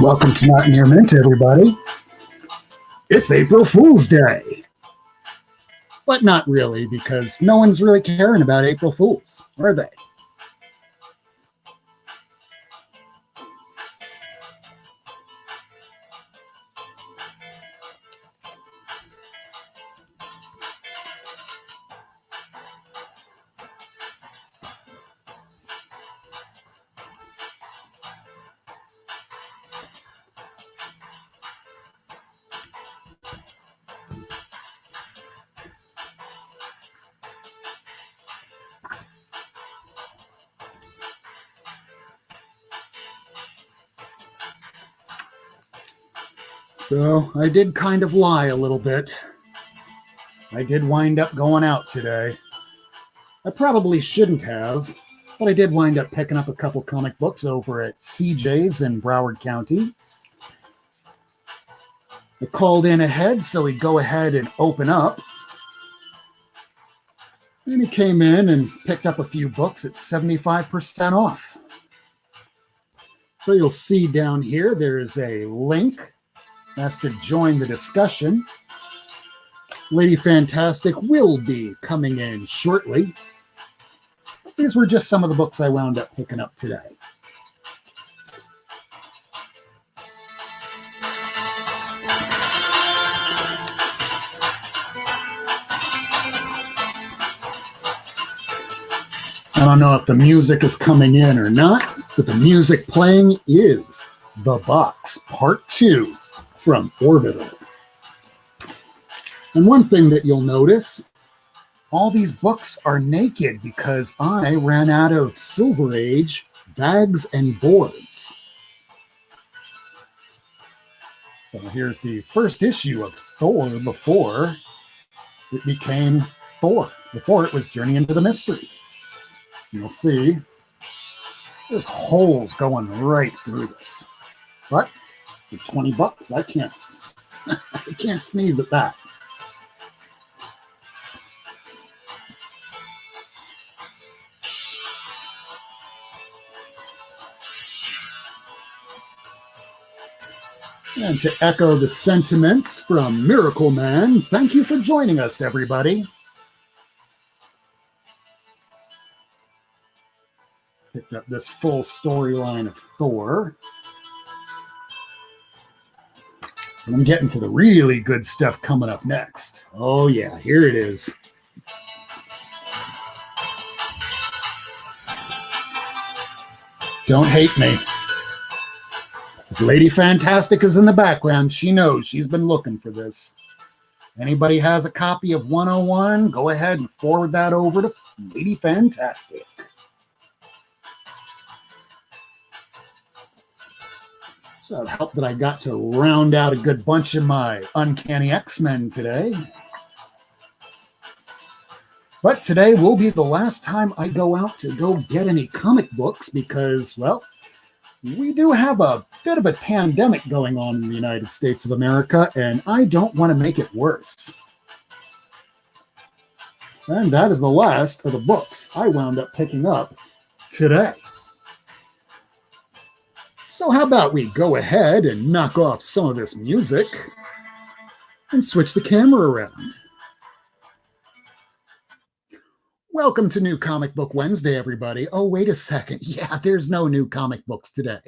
Welcome to Not Near Mint, everybody. It's April Fool's Day. But not really, because no one's really caring about April Fools, are they? So I did kind of lie a little bit. I did wind up going out today. I probably shouldn't have, but I did wind up picking up a couple comic books over at CJ's in Broward County. I called in ahead so he'd go ahead and open up. And he came in and picked up a few books at 75% off. So you'll see down here there's a link. That's to join the discussion. Lady Fantastic will be coming in shortly. These were just some of the books I wound up picking up today. I don't know if the music is coming in or not, but the music playing is The Box Part 2. From Orbital. And one thing that you'll notice, all these books are naked because I ran out of Silver Age bags and boards. So here's the first issue of Thor before it became Thor. Before it was Journey into the Mystery. You'll see there's holes going right through this. But for 20 bucks, I can't sneeze at that. And to echo the sentiments from Miracleman, thank you for joining us, everybody. Picked up this full storyline of Thor. And I'm getting to the really good stuff coming up next. Oh yeah, here it is. Don't hate me. If Lady Fantastic is in the background, she knows she's been looking for this. Anybody has a copy of 101, go ahead and forward that over to Lady Fantastic. So it helped that I got to round out a good bunch of my Uncanny X-Men today. But today will be the last time I go out to go get any comic books because, well, we do have a bit of a pandemic going on in the United States of America, and I don't want to make it worse. And that is the last of the books I wound up picking up today. So how about we go ahead and knock off some of this music and switch the camera around. Welcome to New Comic Book Wednesday, everybody. Oh, wait a second. Yeah, there's no new comic books today.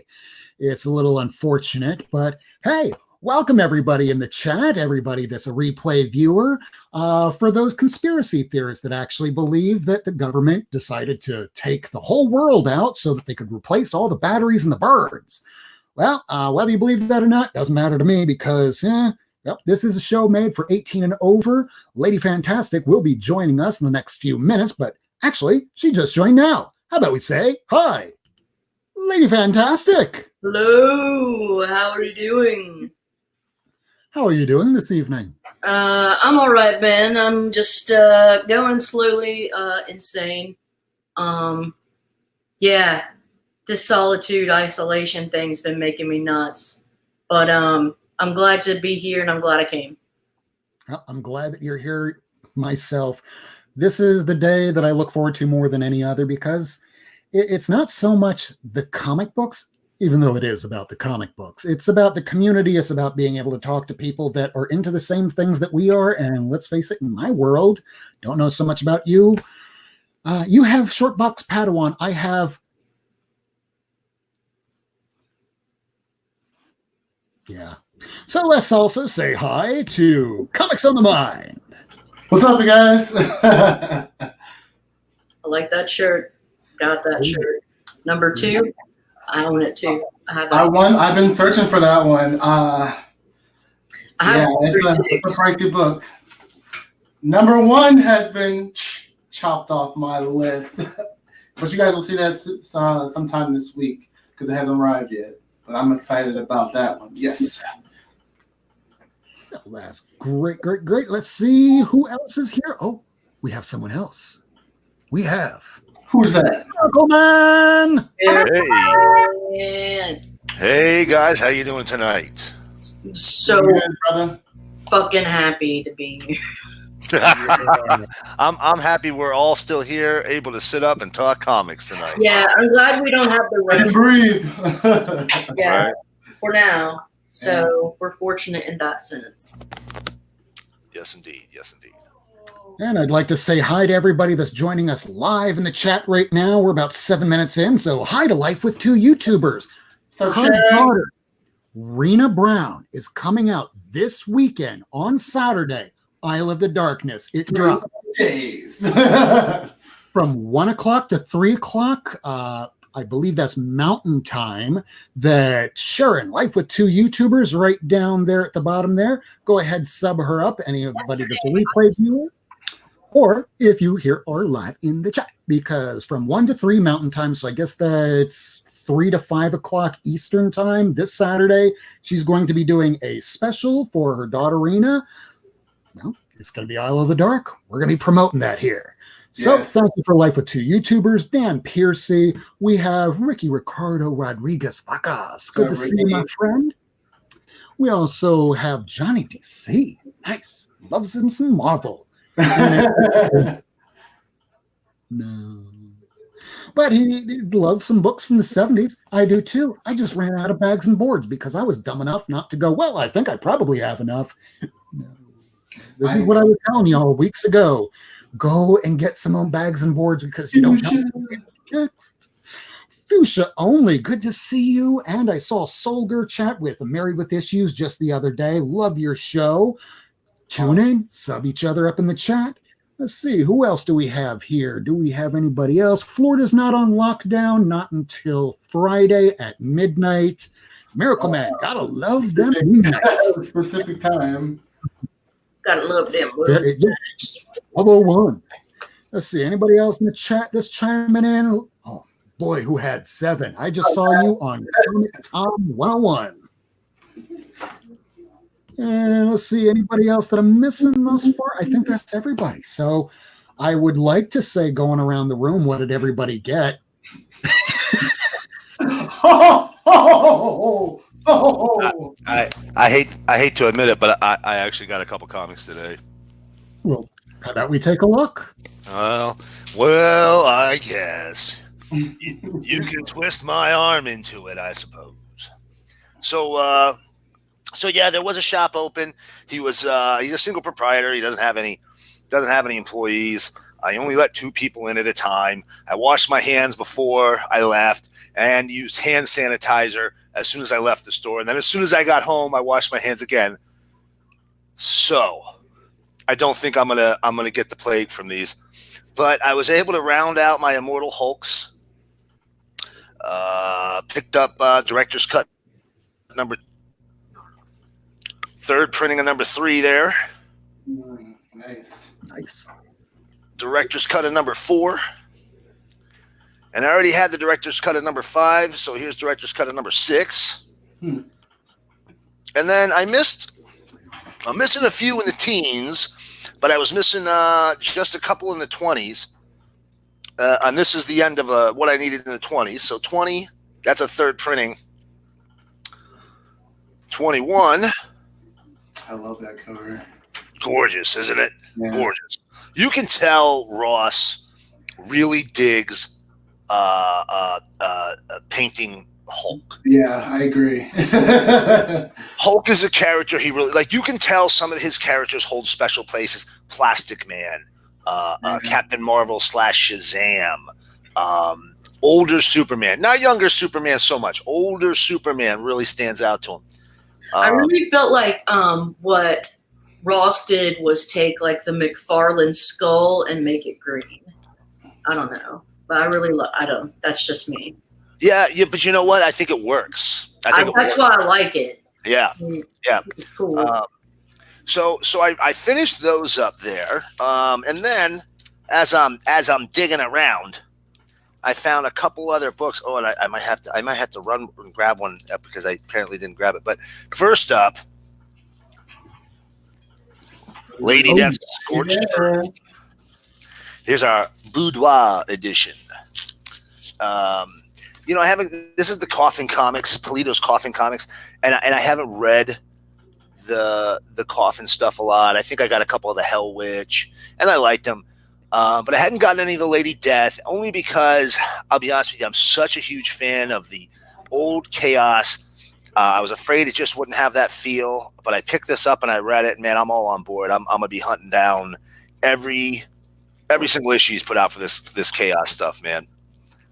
It's a little unfortunate, but hey, welcome everybody in the chat, everybody that's a replay viewer, for those conspiracy theorists that actually believe that the government decided to take the whole world out so that they could replace all the batteries and the birds. Well, whether you believe that or not, doesn't matter to me because, well, this is a show made for 18 and over. Lady Fantastic will be joining us in the next few minutes, but actually, she just joined now. How about we say hi? Lady Fantastic! Hello, how are you doing? How are you doing this evening? I'm all right, Ben. I'm just going slowly insane. Yeah, this solitude isolation thing's been making me nuts. But I'm glad to be here, and I'm glad I came. Well, I'm glad that you're here myself. This is the day that I look forward to more than any other because it's not so much the comic books even though it is about the comic books. It's about the community. It's about being able to talk to people that are into the same things that we are. And let's face it, in my world, don't know so much about you. You have Shortbox Padawan. I have... Yeah. So let's also say hi to Comics on the Mind. What's up, you guys? I like that shirt. Got that shirt. Number 2, I own it too. I have that. I've been searching for that one. It's a pricey book. Number 1 has been chopped off my list, but you guys will see that sometime this week because it hasn't arrived yet. But I'm excited about that one. Yes. Oh, that's great. Let's see who else is here. Oh, we have someone else. We have... Who's that? Miracleman! Hey. Hey, guys. How you doing tonight? So good, brother. Fucking happy to be here. I'm happy we're all still here, able to sit up and talk comics tonight. Yeah, I'm glad we don't have the And rain. breathe. Yeah, Right. for now. So we're fortunate in that sense. Yes, indeed. Yes, indeed. And I'd like to say hi to everybody that's joining us live in the chat right now. We're about 7 minutes in, so hi to Life with 2 YouTubers. So Her Sharon, daughter, Rena Brown, is coming out this weekend on Saturday. Isle of the Darkness. It drops days. from 1 o'clock to 3 o'clock. I believe that's Mountain Time. That Sharon, Life with 2 YouTubers, right down there at the bottom there. Go ahead, sub her up. Anybody that's a replay viewer. Or if you hear our live in the chat, because from 1 to 3 Mountain Time, so I guess that's 3 to 5 o'clock Eastern Time this Saturday, she's going to be doing a special for her daughter, Rena. Well, it's going to be Isle of the Dark. We're going to be promoting that here. So Yes. Thank you for Life with 2 YouTubers. Dan Piercy. We have Ricky Ricardo Rodriguez Vacas. Good to see you, my friend. We also have Johnny DC. Nice. Loves him some Marvel. No. But he loves some books from the 70s. I do too. I just ran out of bags and boards because I was dumb enough not to go, well, I think I probably have enough. No. This is what I was telling y'all weeks ago. Go and get some own bags and boards because you don't know next. Fuchsia only. Good to see you. And I saw Solger chat with Married with Issues just the other day. Love your show. Tune in, sub each other up in the chat. Let's see, who else do we have here? Do we have anybody else? Florida's not on lockdown, not until Friday at midnight. Miracleman, gotta love them midnights. Specific time. Gotta love them. Level 1. Let's see, anybody else in the chat that's chiming in? Oh boy, who had 7? I just saw you on Tom 101. And let's see, anybody else that I'm missing thus far? I think that's everybody. So I would like to say, going around the room, what did everybody get? I hate to admit it, but I actually got a couple comics today. Well, how about we take a look? Well, I guess you can twist my arm into it, I suppose. So yeah, there was a shop open. He's a single proprietor. He doesn't have any employees. I only let 2 people in at a time. I washed my hands before I left and used hand sanitizer as soon as I left the store. And then as soon as I got home, I washed my hands again. So I don't think I'm gonna get the plague from these. But I was able to round out my Immortal Hulks. Picked up Director's Cut number 3rd printing of number 3 there. Nice. Director's Cut of number 4. And I already had the Director's Cut of number 5, so here's Director's Cut of number 6. And then I'm missing a few in the teens, but I was missing just a couple in the 20s. And this is the end of what I needed in the 20s. So 20, that's a 3rd printing. 21. I love that cover. Gorgeous, isn't it? Yeah. Gorgeous. You can tell Ross really digs painting Hulk. Yeah, I agree. Hulk is a character he really like. You can tell some of his characters hold special places. Plastic Man, Captain Marvel / Shazam, older Superman, not younger Superman so much. Older Superman really stands out to him. I really felt like what Ross did was take like the McFarlane skull and make it green. I don't know, but I don't. That's just me. Yeah, but you know what? I think it works. That's why I like it. Yeah, yeah. It's cool. So I finished those up there, and then as I'm digging around, I found a couple other books. Oh, and I might have to run and grab one because I apparently didn't grab it. But first up, Lady Death's Scorched Earth. Here's our boudoir edition. I haven't. This is the Coffin Comics, Polito's Coffin Comics, and I haven't read the Coffin stuff a lot. I think I got a couple of the Hell Witch, and I liked them, but I hadn't gotten any of the Lady Death, only because I'll be honest with you, I'm such a huge fan of the old Chaos. I was afraid it just wouldn't have that feel, but I picked this up and I read it, and man, I'm all on board. I'm gonna be hunting down every single issue he's put out for this Chaos stuff, man.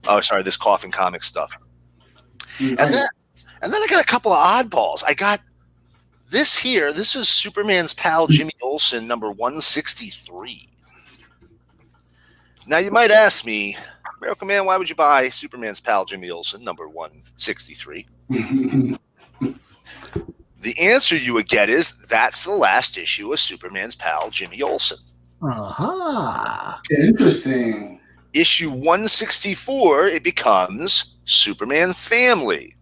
Oh, sorry, this Coffin Comics stuff. And then I got a couple of oddballs. I got this here. This is Superman's pal Jimmy Olsen, number 163. Now you might ask me, Miracleman, why would you buy Superman's pal Jimmy Olsen, number 163? The answer you would get is that's the last issue of Superman's pal Jimmy Olsen. Aha. Interesting. Issue 164, it becomes Superman Family.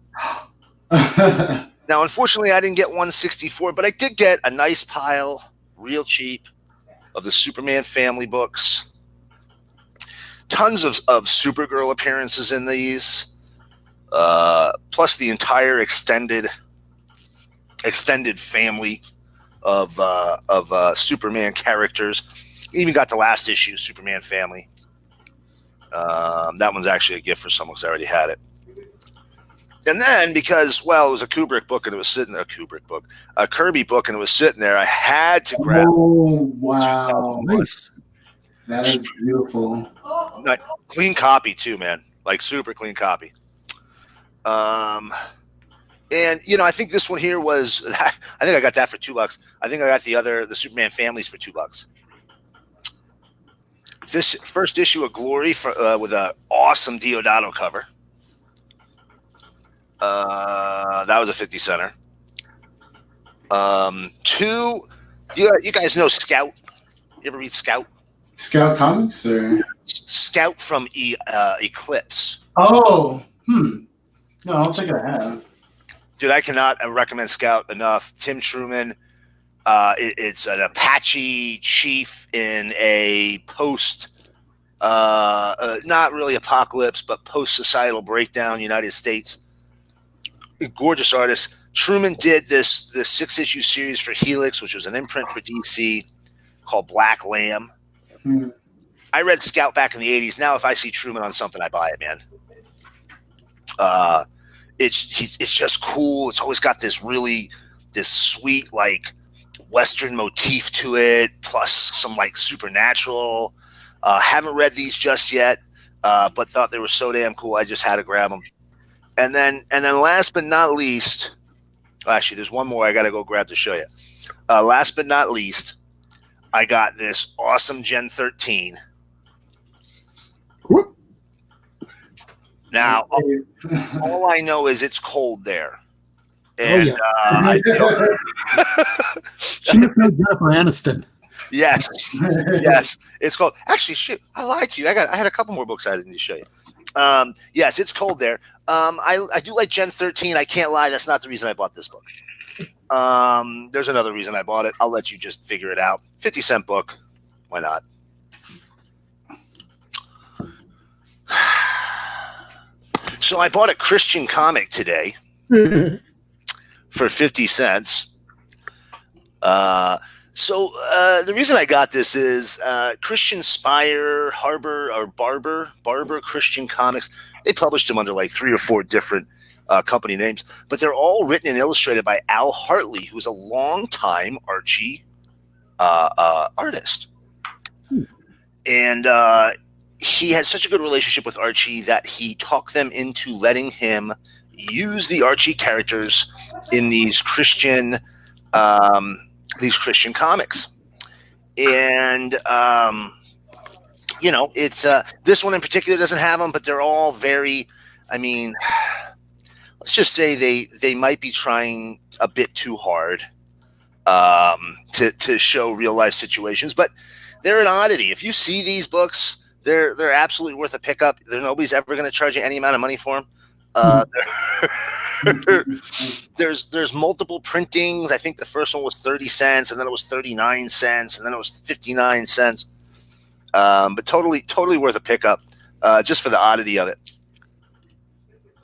Now, unfortunately, I didn't get 164, but I did get a nice pile, real cheap, of the Superman Family books. Tons of Supergirl appearances in these, plus the entire extended family of Superman characters. Even got the last issue, Superman Family. That one's actually a gift for someone because I already had it. And then because, it was a Kubrick book and it was sitting a Kirby book and it was sitting there, I had to grab. Oh, wow. Nice. That is beautiful. Clean copy too, man. Like super clean copy. And I think this one here was, I think I got that for $2. I think I got the Superman Families for $2. This first issue of Glory with an awesome Diodato cover. That was a 50 center. Two, you guys know Scout. You ever read Scout? Scout Comics or Scout from Eclipse. Oh, no, I don't think I have. Dude, I cannot recommend Scout enough. Tim Truman. It's an Apache chief in a post, not really apocalypse, but post-societal breakdown United States. Gorgeous artist. Truman did this 6-issue series for Helix, which was an imprint for DC called Black Lamb. I read Scout back in the 80s. Now, if I see Truman on something, I buy it, man. It's just cool. It's always got this sweet, like, Western motif to it, plus some like supernatural. Haven't read these just yet, but thought they were so damn cool. I just had to grab them. And then last but not least, actually, there's one more I got to go grab to show you. Last but not least, I got this awesome Gen 13. Whoop. Now, all I know is it's cold there. And I feel She is no Jennifer Aniston. Yes, it's cold. Actually, shit, I lied to you. I had a couple more books I didn't show you. Yes, it's cold there. I do like Gen 13. I can't lie. That's not the reason I bought this book. There's another reason I bought it. I'll let you just figure it out. 50-cent book. Why not? So I bought a Christian comic today for 50 cents. So the reason I got this is Christian Spire, Barber Christian Comics. They published them under like 3 or 4 different company names, but they're all written and illustrated by Al Hartley, who's a longtime Archie artist. And he has such a good relationship with Archie that he talked them into letting him use the Archie characters in these Christian comics. And you know, it's this one in particular doesn't have them, but they're all very, I mean, let's just say they might be trying a bit too hard to show real life situations, but they're an oddity. If you see these books, they're absolutely worth a pickup. Nobody's ever going to charge you any amount of money for them. There's multiple printings. I think the first one was 30 cents, and then it was 39 cents, and then it was 59 cents. But totally worth a pickup, just for the oddity of it.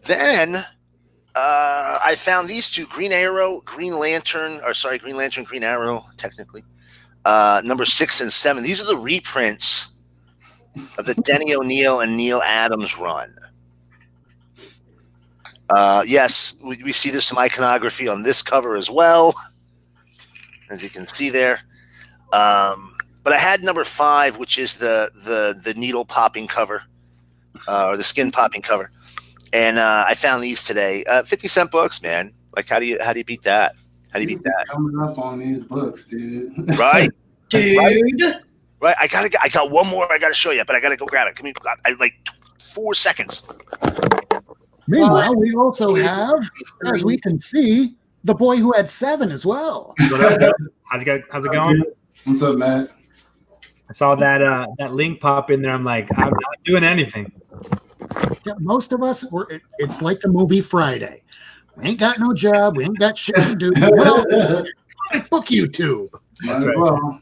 Then I found these two: Green Lantern, Green Arrow, technically. Number 6 and 7. These are the reprints of the Denny O'Neil and Neil Adams run. Yes, we see there's some iconography on this cover as well, as you can see there. But I had number 5, which is the needle popping cover, or the skin popping cover, and I found these today. 50-cent books, man. Like, how do you beat that? How do you beat that? Coming up on these books, dude. Right, Dude. right. I got one more I gotta show you, but I gotta go grab it. Give me like 4 seconds. Meanwhile, we also have, as we can see, the boy who had 7 as well. How's it going? What's up, Matt? I saw that link pop in there. I'm like, I'm not doing anything. Yeah, most of us, it's like the movie Friday. We ain't got no job. We ain't got shit to do. Well, book YouTube. Might as well.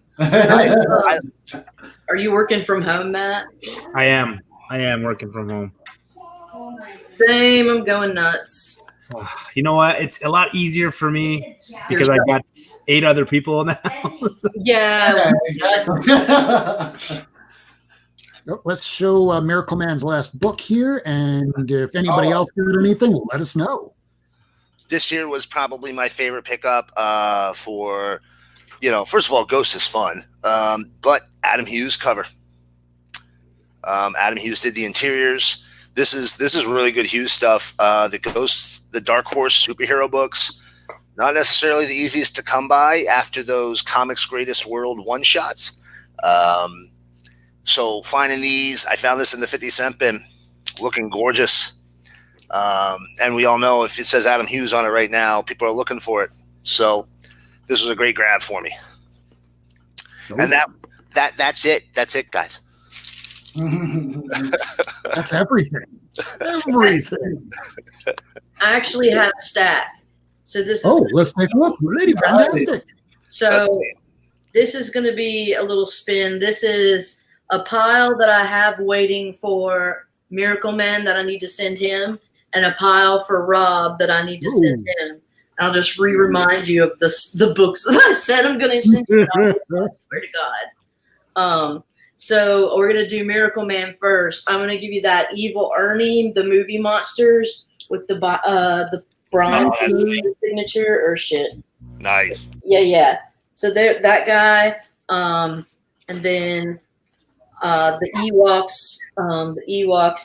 Are you working from home, Matt? I am working from home. Same. I'm going nuts. You know what? It's a lot easier for me because I got 8 other people in the house. Yeah. Exactly. So let's show Miracleman's last book here, and if anybody else did anything, let us know. This year was probably my favorite pickup for, first of all, Ghost is fun, but Adam Hughes cover. Adam Hughes did the interiors. This is really good Hughes stuff. The Ghost, the Dark Horse superhero books, not necessarily the easiest to come by after those Comics Greatest World one-shots. So finding these, I found this in the 50-cent bin, looking gorgeous. And we all know if it says Adam Hughes on it right now, people are looking for it. So this was a great grab for me. And that's it. That's it, guys. That's everything. Everything. I actually have a stack. So this is let's take a look. Really fantastic. So this is going to be a little spin. This is a pile that I have waiting for Miracleman that I need to send him, and a pile for Rob that I need to send him. I'll just remind you of the books that I said I'm going to send you. I swear to God. So we're going to do Miracleman first. I'm going to give you that Evil Ernie, the movie monsters, with the bronze signature or shit. Nice. Yeah. So there, that guy, and then the Ewoks,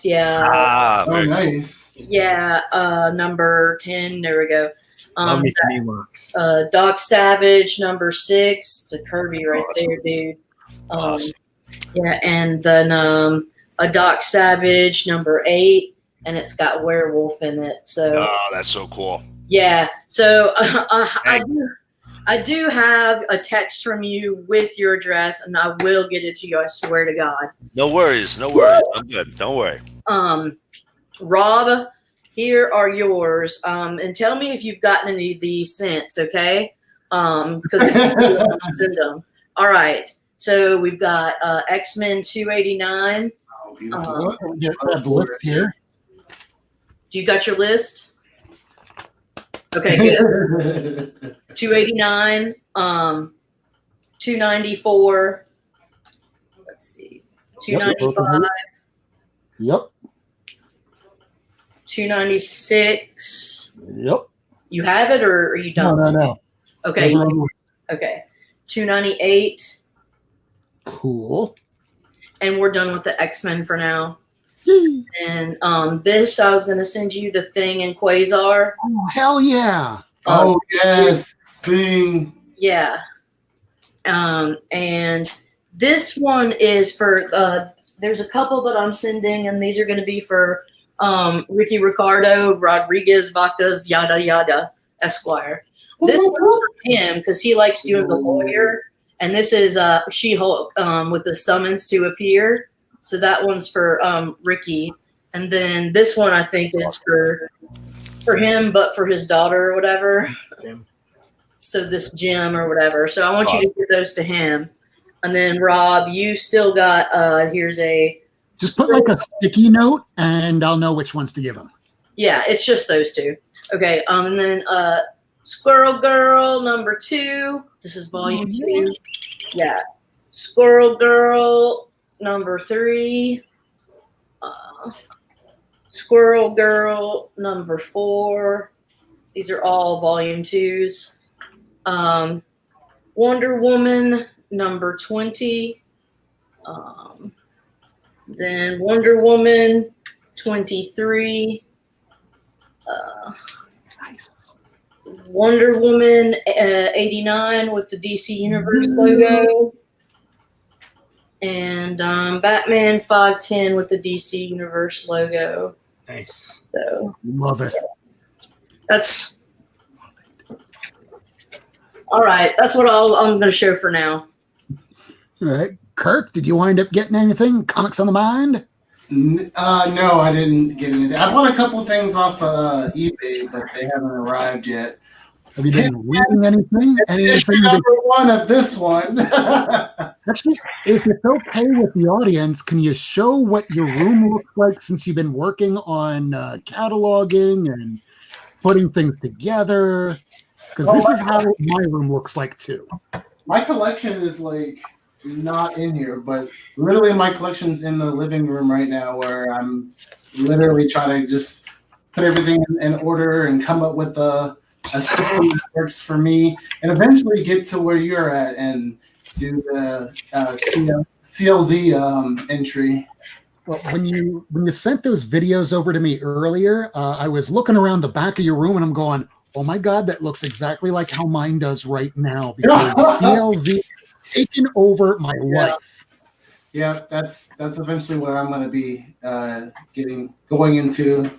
yeah. Oh, nice. Yeah, number 10. There we go. Love me some Ewoks. Doc Savage, number 6. It's a Kirby right there, dude. Awesome. Yeah, and then a Doc Savage, number 8, and it's got werewolf in it. So that's so cool. yeah. So I do have a text from you with your address, and I will get it to you. I swear to God. No worries. I'm good. Don't worry. Rob, here are yours. And tell me if you've gotten any of these since, okay? Because send them. All right. So we've got X-Men 289. The list here. Do you got your list? Okay, good. 289, 294. Let's see. 295. Yep. 296. Yep. You have it, or are you done? No. Okay. Those are on the- Okay. 298. Cool. And we're done with the X-Men for now. Yee. And this, I was going to send you the Thing and Quasar. Oh, hell yeah. Oh, yes. Thing. Yeah. And this one is for, there's a couple that I'm sending, and these are going to be for Ricky Ricardo, Rodriguez, Vacas, yada, yada, Esquire. This one's for him because he likes doing the lawyer. And this is She-Hulk with the summons to appear. So that one's for Ricky. And then this one I think is for him, but for his daughter or whatever. Jim. So this Jim or whatever. So I want you to give those to him. And then Rob, you still got here's a Just put like a sticky note and I'll know which ones to give him. Yeah, it's just those two. Okay, and then Squirrel Girl number 2. This is volume 2. Yeah. Squirrel Girl number 3. Squirrel Girl number 4. These are all volume 2s. Wonder Woman number 20. Then Wonder Woman 23. Nice. Wonder Woman 89 with the DC Universe logo. And Batman 510 with the DC Universe logo. Nice. So Love it. that's all right. That's what I'm going to show for now. All right. Kirk, did you wind up getting anything? Comics on the mind? No, I didn't get anything. I bought a couple of things off eBay, but they haven't arrived yet. Have you been reading anything? Issue number 1 of this one. Actually, if it's okay with the audience, can you show what your room looks like since you've been working on cataloging and putting things together? Because this is how my room looks like too. My collection is like not in here, but literally my collection's in the living room right now, where I'm literally trying to just put everything in order and come up with a system that works for me, and eventually get to where you're at and do the CLZ entry. Well, when you sent those videos over to me earlier, I was looking around the back of your room and I'm going, oh my God, that looks exactly like how mine does right now, because CLZ taken over my life. Yeah, that's eventually what I'm going to be going into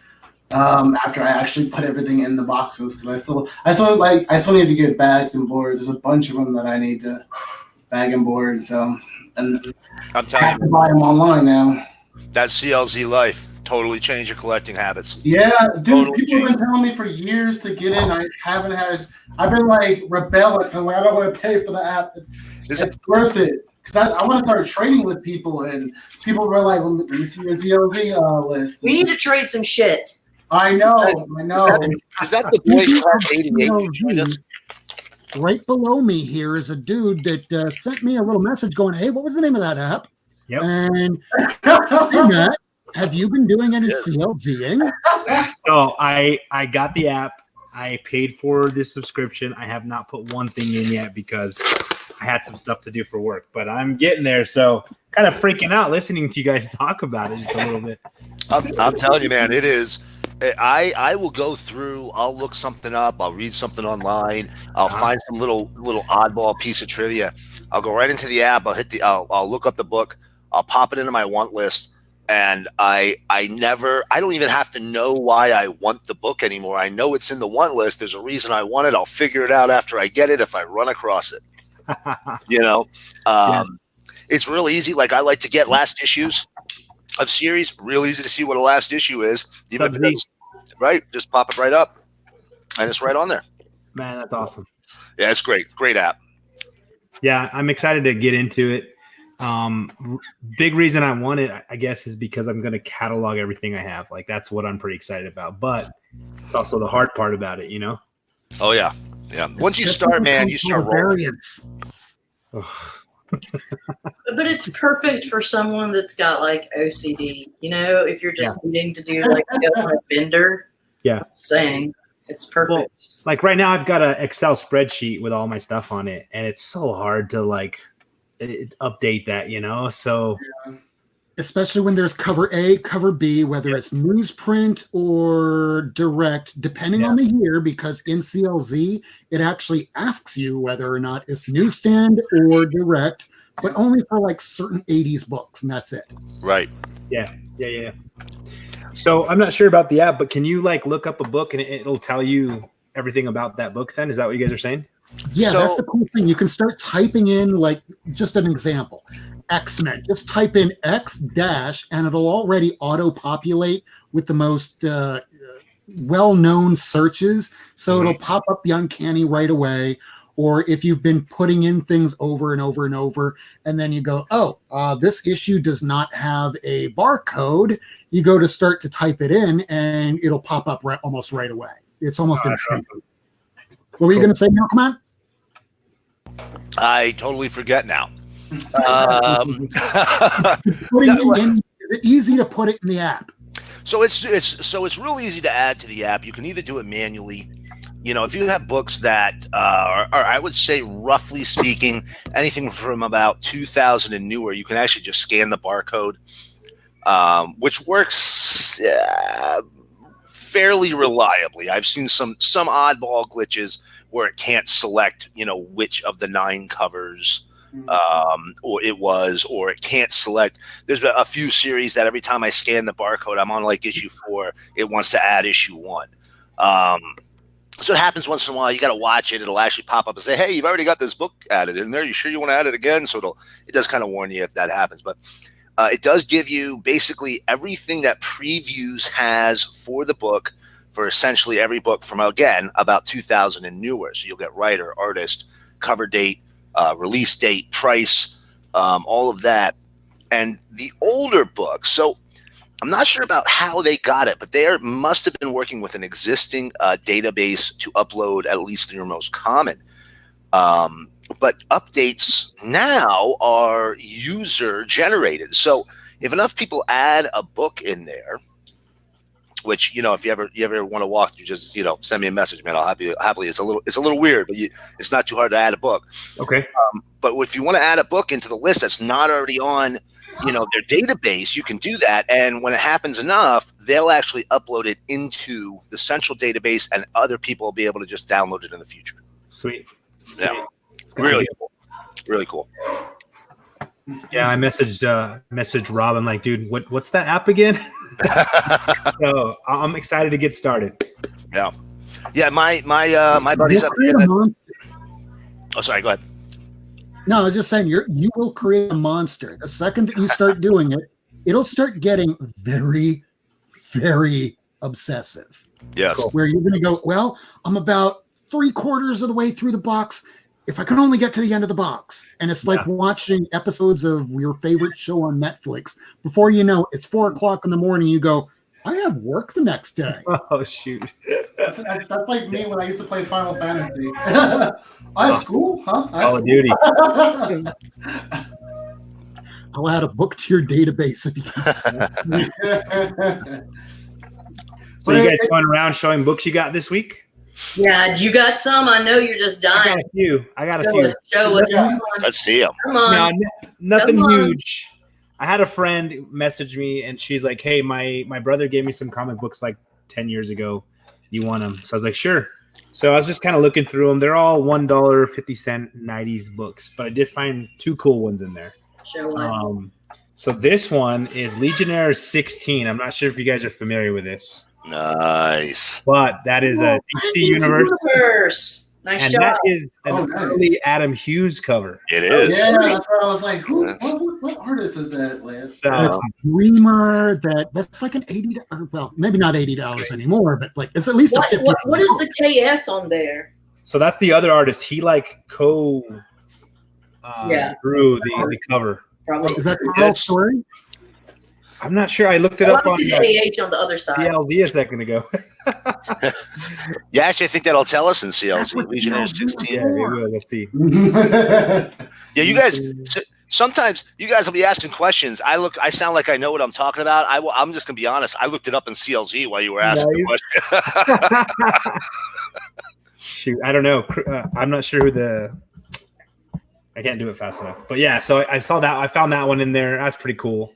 after I actually put everything in the boxes, because I still need to get bags and boards. There's a bunch of them that I need to bag and board. So, and I'm I telling have to you, buy them online now. that CLZ life totally changed your collecting habits. Yeah, dude, Totally people have been telling me for years to get in. I've been like rebelling. So I don't want to pay for the app. It's worth it. Because I want to start trading with people, and people were like, "Let me see your ZLZ list." We need to trade some shit. I know. Is that the boy from 88 who joined us? Right below me here is a dude that sent me a little message going, hey, what was the name of that app? Yep. And hey, Matt, have you been doing any CLZing? So I got the app. I paid for this subscription. I have not put one thing in yet because I had some stuff to do for work, but I'm getting there. So kind of freaking out listening to you guys talk about it just a little bit. I'm telling you, man, it is. I will go through. I'll look something up. I'll read something online. I'll find some little oddball piece of trivia. I'll go right into the app. I'll look up the book. I'll pop it into my want list. And I don't even have to know why I want the book anymore. I know it's in the want list. There's a reason I want it. I'll figure it out after I get it if I run across it. It's real easy. Like, I like to get last issues of series. Real easy to see what a last issue is. Even if it's right, just pop it right up, and it's right on there. Man, that's awesome. Yeah, it's great. Great app. Yeah, I'm excited to get into it. Big reason I want it, I guess, is because I'm going to catalog everything I have. Like, that's what I'm pretty excited about. But it's also the hard part about it, you know? Oh, yeah. Yeah. Once you start, man, you start rolling. Variants. But it's perfect for someone that's got like OCD. You know, if you're just needing to do like a bender. Yeah. Saying it's perfect. Well, like right now, I've got an Excel spreadsheet with all my stuff on it, and it's so hard to like update that, you know. So, especially when there's cover A, cover B, whether it's newsprint or direct, depending on the year, because in CLZ it actually asks you whether or not it's newsstand or direct, but only for like certain 80s books, and that's it. Right. Yeah. So I'm not sure about the app, but can you like look up a book and it'll tell you everything about that book then? Is that what you guys are saying? Yeah, that's the cool thing. You can start typing in, like, just an example, X-Men. Just type in X dash, and it'll already auto-populate with the most well-known searches. So it'll pop up the Uncanny right away. Or if you've been putting in things over and over and over, and then you go, this issue does not have a barcode, you go to start to type it in, and it'll pop up almost right away. It's almost instant. What were you going to say, Miracleman? I totally forget now. Is it easy to put it in the app? So it's real easy to add to the app. You can either do it manually. You know, if you have books that are, I would say, roughly speaking, anything from about 2,000 and newer, you can actually just scan the barcode, which works fairly reliably. I've seen some oddball glitches where it can't select, you know, which of the 9 covers or it can't select. There's been a few series that every time I scan the barcode, I'm on like issue 4, it wants to add issue 1. So it happens once in a while. You got to watch it. It'll actually pop up and say, hey, you've already got this book added in there. You sure you want to add it again? So it does kind of warn you if that happens. But it does give you basically everything that Previews has for the book, for essentially every book from, again, about 2,000 and newer. So you'll get writer, artist, cover date, release date, price, all of that. And the older books, so I'm not sure about how they got it, but they must have been working with an existing database to upload at least their most common. But updates now are user generated. So if enough people add a book in there, which, you know, if you ever want to walk through, just, you know, send me a message, man. I'll happily. It's a little weird, but it's not too hard to add a book. Okay. But if you want to add a book into the list that's not already on, you know, their database, you can do that. And when it happens enough, they'll actually upload it into the central database, and other people will be able to just download it in the future. Sweet. Yeah. Really cool. Really cool. Yeah, I messaged Rob. I'm like, dude, what's that app again? So I'm excited to get started. Yeah. Yeah, my buddies up here. Oh, sorry, go ahead. No, I was just saying, you will create a monster. The second that you start doing it, it'll start getting very, very obsessive. Yes. Where you're going to go, well, I'm about 3/4 of the way through the box. If I can only get to the end of the box. And it's like watching episodes of your favorite show on Netflix. Before you know, it's 4:00 in the morning. You go, I have work the next day. Oh, shoot. That's like me when I used to play Final Fantasy. I have school, huh? Call of Duty. I'll add a book to your database if you can. So you guys going around showing books you got this week? Yeah, you got some. I know you're just dying. I got a few. Show us. Yeah. Let's see them. Come on. No, nothing Come on. huge. I had a friend message me, and she's like, hey, my brother gave me some comic books like 10 years ago. You want them? So I was like, sure. So I was just kind of looking through them. They're all $1.50 90s books, but I did find 2 cool ones in there. Show us. So this one is Legionnaire 16. I'm not sure if you guys are familiar with this. Nice. But that is a DC Universe. Nice And job. that is an early Adam Hughes cover. It is. Yeah, that's what I was like. What artist is that, Liz? So, That's Dreamer. That's like an $80. Well, maybe not $80 anymore, but like it's at least a $50. What is the KS on there? so that's the other artist. He like drew the cover. Probably. Is that Carl's story? I'm not sure. I looked it up on the AH on the other side. CLZ a second ago. Yeah, actually, I think that'll tell us in CLZ. Legionnaire 16. Yeah, maybe we'll. Let's see. Yeah, you guys. Sometimes you guys will be asking questions. I sound like I know what I'm talking about. I'm just gonna be honest. I looked it up in CLG while you were asking the question. Shoot, I don't know. I'm not sure who I can't do it fast enough. But yeah, so I saw that. I found that one in there. That's pretty cool.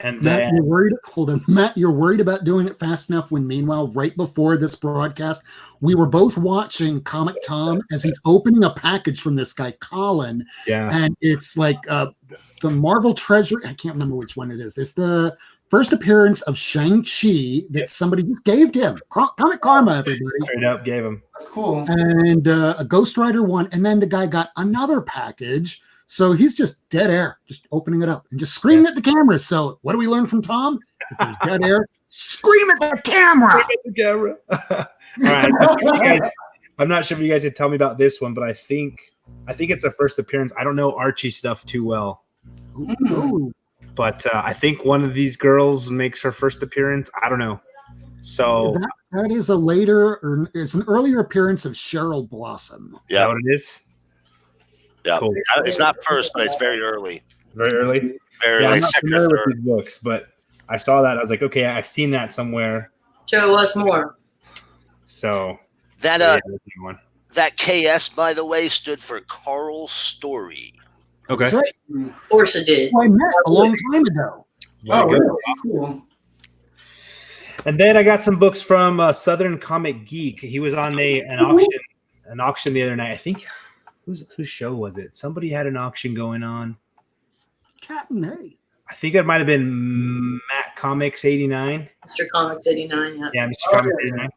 And Matt, then you're worried. Hold on, Matt. You're worried about doing it fast enough. When meanwhile, right before this broadcast, we were both watching Comic Tom as he's opening a package from this guy Colin. yeah, And it's like the Marvel Treasure. I can't remember which one it is. It's the first appearance of Shang-Chi that somebody just gave to him. Comic Karma, everybody. straight up gave him. That's cool. And a Ghost Rider one. And then the guy got another package. So he's just dead air, just opening it up and just screaming at the camera. So what do we learn from Tom? If there's dead air, scream at the camera. All right, I'm not sure if you guys could tell me about this one, but I think it's a first appearance. I don't know Archie stuff too well, but I think one of these girls makes her first appearance. I don't know. So that is a later, or it's an earlier appearance of Cheryl Blossom. Is that what it is? Yeah, Cool. It's not first, but it's very early. Very early. Very I'm like not second or familiar with third. these books, but I saw that. I was like, okay, I've seen that somewhere. Show us more. So That one. that KS, by the way, stood for Carl Story. Okay. That's right. Of course it did. Who I met a long time ago. Very Oh, good. really? Cool. And then I got some books from Southern Comic Geek. He was on an auction the other night. I think whose show was it? Somebody had an auction going on. Captain A. I think it might have been Matt Comics 89. Mr. Comics 89. Yeah. Yeah, Mr. Comics 89.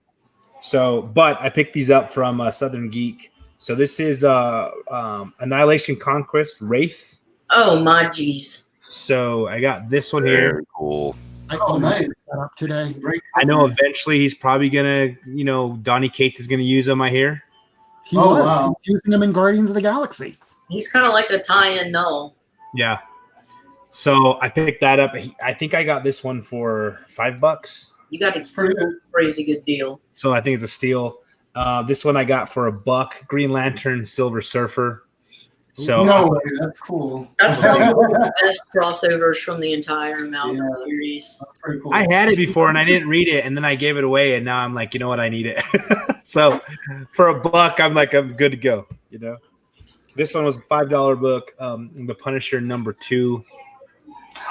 So, but I picked these up from Southern Geek. So this is Annihilation Conquest Wraith. Oh my geez. So I got this one here. Very cool. I Oh, almost nice. picked that up today. I know eventually he's probably gonna, Donnie Cates is gonna use them. I hear. He Oh, was. wow. He was using them in Guardians of the Galaxy. He's kind of like a tie-in null. Yeah. So I picked that up. I think I got this one for $5. You got It's a pretty good. crazy good deal. So I think it's a steal. This one I got for $1. Green Lantern, Silver Surfer. So No way. That's cool. That's probably one of the best crossovers from the entire Amalgam Yeah. series. That's pretty cool. I had it before and I didn't read it, and then I gave it away, and now I'm like, you know what, I need it. So for $1, I'm like, I'm good to go. This one was a $5 book. The Punisher #2.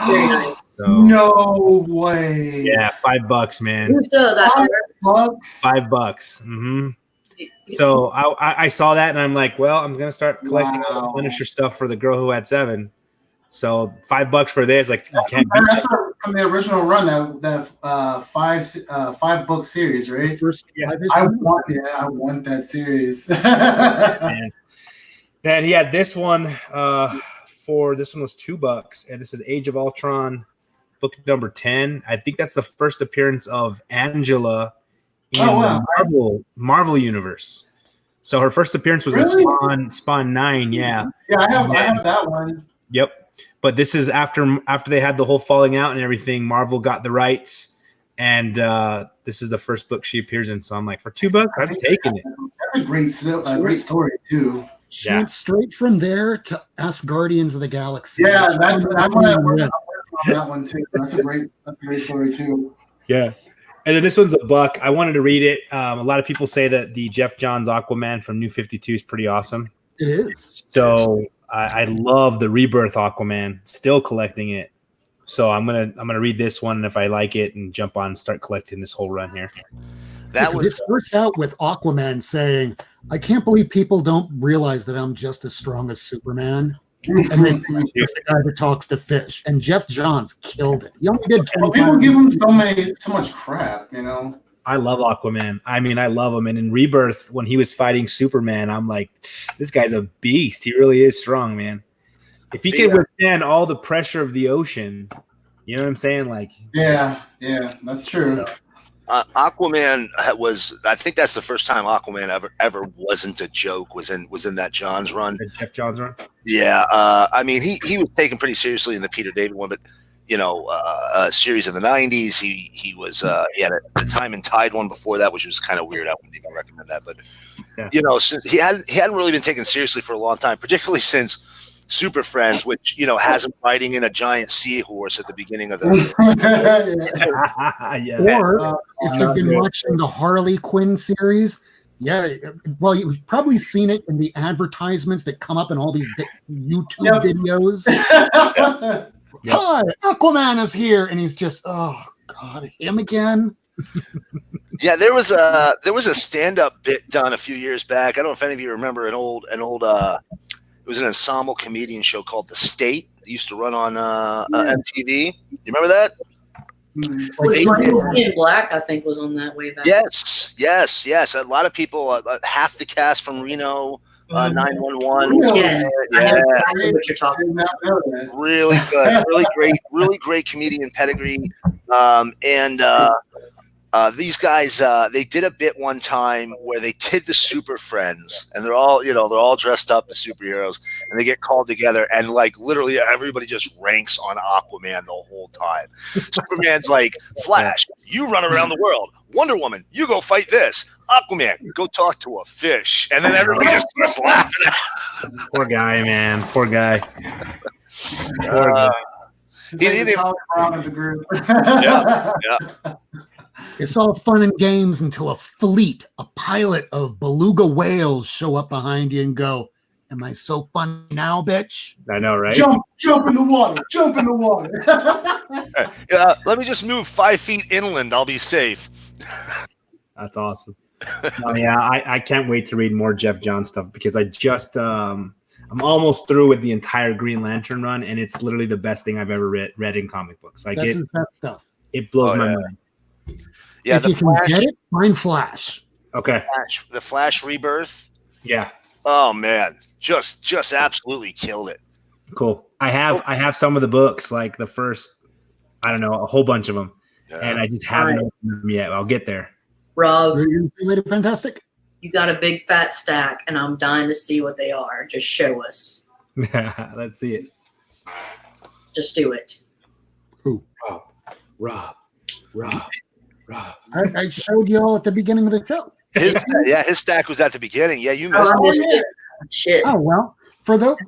Very nice. So No way. yeah, $5, man. Who saw that? Bucks. $5. So I saw that and I'm like, well, I'm gonna start collecting all the Wow. Punisher stuff for the girl who had 7. So $5 for this, like you can't beat That's that. from the original run, that five book series, right? First, Yeah. I want that series. Man. Then he had this one this one was $2, and this is Age of Ultron, book number 10. I think that's the first appearance of Angela in the Marvel universe. So her first appearance was Really? in Spawn 9, yeah. Yeah, I have that one. Yep. But this is after they had the whole falling out and everything. Marvel got the rights, and this is the first book she appears in. So I'm like, for $2, I'm taking it. That's a great story too. she Yeah. went straight from there to Guardians of the Galaxy. Yeah, Which that's I'm I'm not gonna even work with. on that one too. That's a great story too. Yeah. And then this one's $1. I wanted to read it. A lot of people say that the Jeff Johns Aquaman from New 52 is pretty awesome. It is. So I love the Rebirth Aquaman. Still collecting it. So I'm gonna read this one, and if I like it, and jump on and start collecting this whole run here. That Because was it starts out with Aquaman saying, "I can't believe people don't realize that I'm just as strong as Superman." And then there's the guy that talks to fish, and Jeff Johns killed it. He only did Well, 25. people give him so much crap, I love Aquaman. I mean, I love him. And in Rebirth, when he was fighting Superman, I'm like, this guy's a beast. He really is strong, man. If he can withstand all the pressure of the ocean, you know what I'm saying? Like, Yeah, that's true. Aquaman was. I think that's the first time Aquaman ever wasn't a joke. Was in that Johns run. the Jeff Johns run. Yeah, I mean he was taken pretty seriously in the Peter David one, but series in the '90s. He was he had the Time and Tide one before that, which was kind of weird. I wouldn't even recommend that, but you know, since he hadn't really been taken seriously for a long time, particularly since Super Friends, which, you know, has him riding in a giant seahorse at the beginning of the. Yeah. Or if you've been watching the Harley Quinn series, well, you've probably seen it in the advertisements that come up in all these YouTube videos. Hi, Aquaman is here, and he's just, oh God, him again. Yeah, there was a stand-up bit done a few years back. I don't know if any of you remember an old it was an ensemble comedian show called The State. It used to run on MTV. You remember that? In Black, I think, was on that way back. Yes. A lot of people, half the cast from Reno 911. Yes, I know exactly what you're talking about. Really good, really great comedian pedigree. These guys, they did a bit one time where they did the Super Friends, and they're all dressed up as superheroes, and they get called together, and like literally everybody just ranks on Aquaman the whole time. Superman's like, Flash, you run around the world. Wonder Woman, you go fight this. Aquaman, go talk to a fish. And then everybody just starts laughing. Poor guy, man. Poor guy. He didn't of the group. Yeah. It's all fun and games until a pilot of beluga whales show up behind you and go, am I so funny now, bitch? I know, right? Jump in the water. Jump in the water. Let me just move 5 feet inland. I'll be safe. That's awesome. I can't wait to read more Jeff Johns stuff because I just I'm almost through with the entire Green Lantern run, and it's literally the best thing I've ever read in comic books. Like That's his best stuff. It blows my mind. Yeah, if you can get it, find Flash. Okay. The Flash Rebirth. Yeah. Oh man, just absolutely killed it. Cool. I have some of the books, like the first, I don't know, a whole bunch of them, and I just haven't opened them yet. I'll get there. Rob, Lady Fantastic. you got a big fat stack, and I'm dying to see what they are. Just show us. Let's see it. Just do it. Who? Rob. I showed you all at the beginning of the show. His stack was at the beginning. Yeah, you missed it. Shit. Oh well.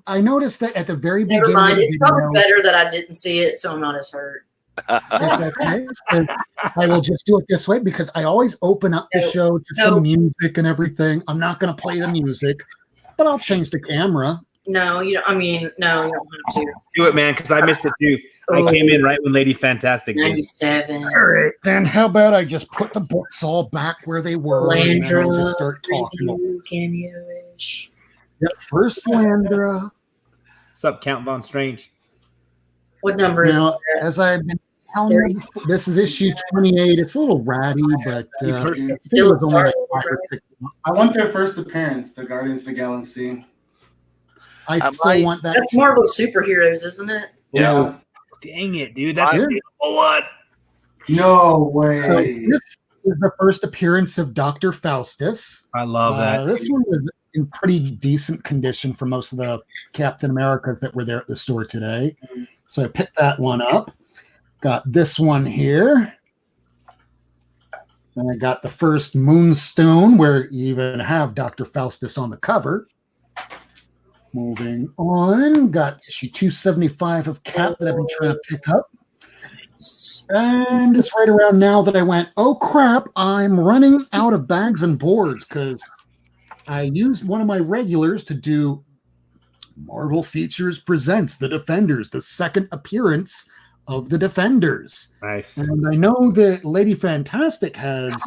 I noticed that at the very Never beginning. mind. It's probably better that I didn't see it, so I'm not as hurt. It's okay. I will just do it this way because I always open up the show to some music and everything. I'm not going to play the music, but I'll change the camera. No, you don't. No, you don't have to. Do it, man, because I missed it too. I came in right when Lady Fantastic did. 97. All right, then how about I just put the books all back where they were and then I'll just start talking. Can you wish? Yep, first Landra. What's up, Count Von Strange? What number is Now, that? as I've been telling you, this is issue 28. It's a little ratty, but it was only like 5 or 6 months. I want their first appearance, the Guardians of the Galaxy. I still want that. That's Marvel superheroes, isn't it? Yeah. Dang it, dude. That's a beautiful one. No way. So this is the first appearance of Dr. Faustus. I love that. This one was in pretty decent condition for most of the Captain Americas that were there at the store today. So I picked that one up. Got this one here. Then I got the first Moonstone, where you even have Dr. Faustus on the cover. Moving on, got issue 275 of Cap that I've been trying to pick up. And it's right around now that I went, oh crap, I'm running out of bags and boards because I used one of my regulars to do Marvel Features Presents The Defenders, the second appearance of the Defenders. Nice. And I know that Lady Fantastic has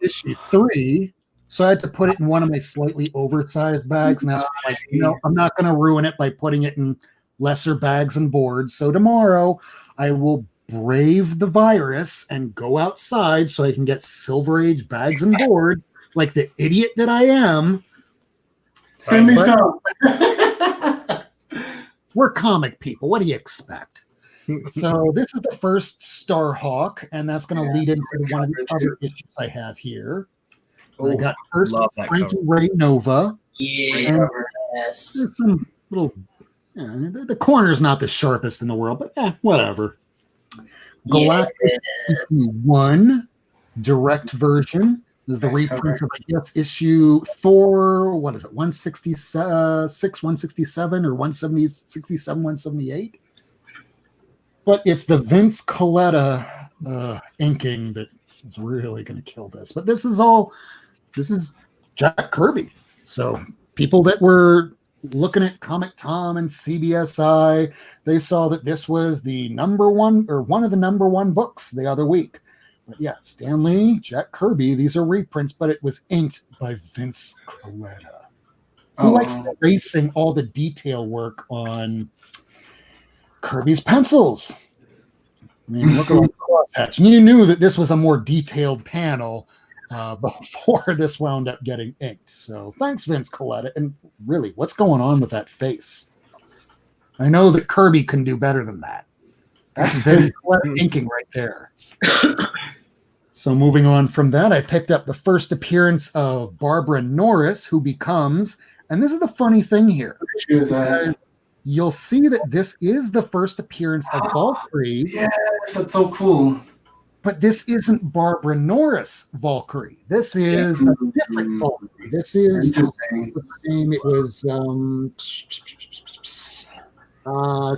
issue 3. So I had to put it in one of my slightly oversized bags. And that's like, I'm not going to ruin it by putting it in lesser bags and boards. So tomorrow I will brave the virus and go outside so I can get Silver Age bags and board like the idiot that I am. Send me some. We're comic people. What do you expect? So this is the first Starhawk, and that's going to lead into one of the other issues I have here. I got first Frankie Ray Nova. Yes. Some little, the corner's not the sharpest in the world, but whatever. Galactic 1 direct version. There's the Nice reprints cover. of, I guess, issue Thor, what is it, 166, 167, or 167, 178? But it's the Vince Coletta inking that is really going to kill this. But this is Jack Kirby. So people that were looking at Comic Tom and CBSI, they saw that this was the number one, or one of the number one books the other week. But yeah, Stan Lee, Jack Kirby, these are reprints, but it was inked by Vince Coletta, who likes erasing all the detail work on Kirby's pencils. I mean, look at all the crosshatch. And you knew that this was a more detailed panel before this wound up getting inked. So thanks, Vince Coletta. And really, what's going on with that face? I know that Kirby can do better than that. That's Vince Coletta inking right there. So moving on from that, I picked up the first appearance of Barbara Norris, who becomes, and this is the funny thing here, you'll see that this is the first appearance of Valkyrie. Yes, that's so cool. But this isn't Barbara Norris Valkyrie. This is a different Valkyrie. This is her name. It was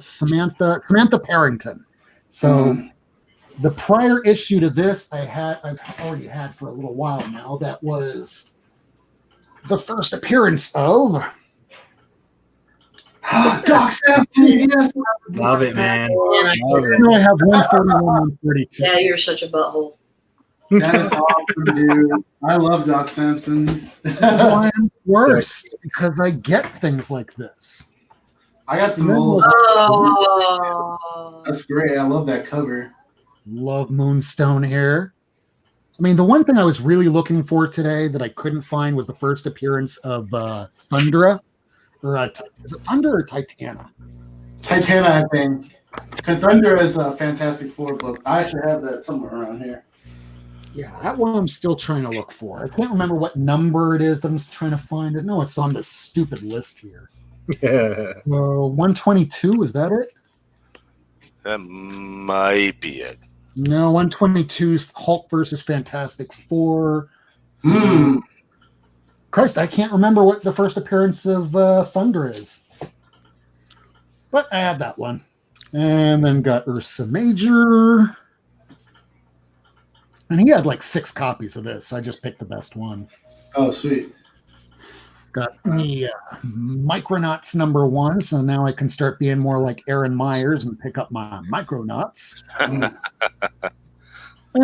Samantha Parrington. So the prior issue to this, I've already had for a little while now. That was the first appearance of Doc Samson. Yes, Love it, man. Love it. I have 141, 142. Yeah, you're such a butthole. that is awesome, dude. I love Doc Samson. This is why I'm worst, because I get things like this. I got some old. Oh. That's great. I love that cover. Love Moonstone here. I mean, the one thing I was really looking for today that I couldn't find was the first appearance of Thundra. Or is it Thunder or Titana? Titana, I think. Because Thunder is a Fantastic Four book. I actually have that somewhere around here. Yeah, that one I'm still trying to look for. I can't remember what number it is that I'm trying to find it. No, it's on this stupid list here. 122, is that it? That might be it. No, 122 is Hulk versus Fantastic Four. Christ, I can't remember what the first appearance of Thunder is. But I had that one. And then got Ursa Major. And he had like 6 copies of this, so I just picked the best one. Oh, sweet. Got the Micronauts #1, so now I can start being more like Aaron Myers and pick up my Micronauts. And I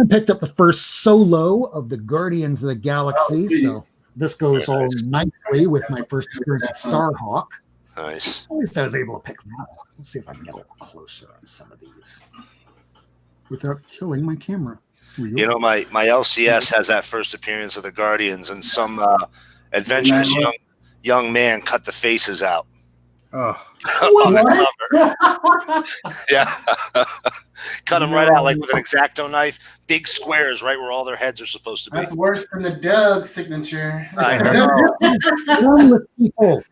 picked up the first solo of the Guardians of the Galaxy, so this goes all nicely with my first appearance of Starhawk. Nice. At least I was able to pick that up. Let's see if I can get a little closer on some of these without killing my camera. You know, my LCS has that first appearance of the Guardians, and some adventurous young man cut the faces out. Oh, On the cover. Yeah. Cut them right out like with an X-Acto knife. Big squares right where all their heads are supposed to be. That's worse than the Doug signature. I know. Run with people.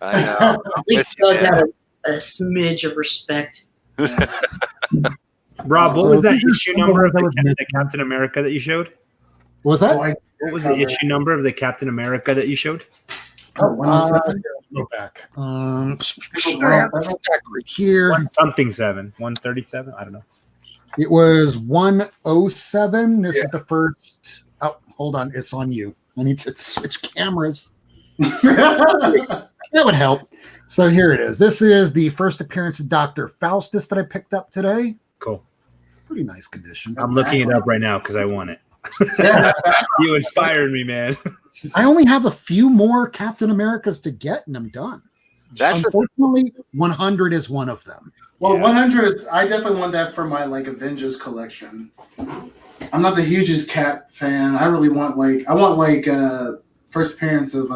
I know. At least Doug had a smidge of respect. Rob, what was that issue number of the Captain America that you showed? What was that? What was the issue number of the Captain America that you showed? Go back. Stack right here. Something 7. 137? I don't know. It was 107. This is the first. Oh, hold on. It's on you. I need to switch cameras. That would help. So here it is. This is the first appearance of Dr. Faustus that I picked up today. Cool. Pretty nice condition. I'm looking it up right now because I want it. You inspired me, man. I only have a few more Captain Americas to get, and I'm done. Unfortunately, 100 is one of them. Well, 100 is. I definitely want that for my Avengers collection. I'm not the hugest Cap fan. I really want first appearance of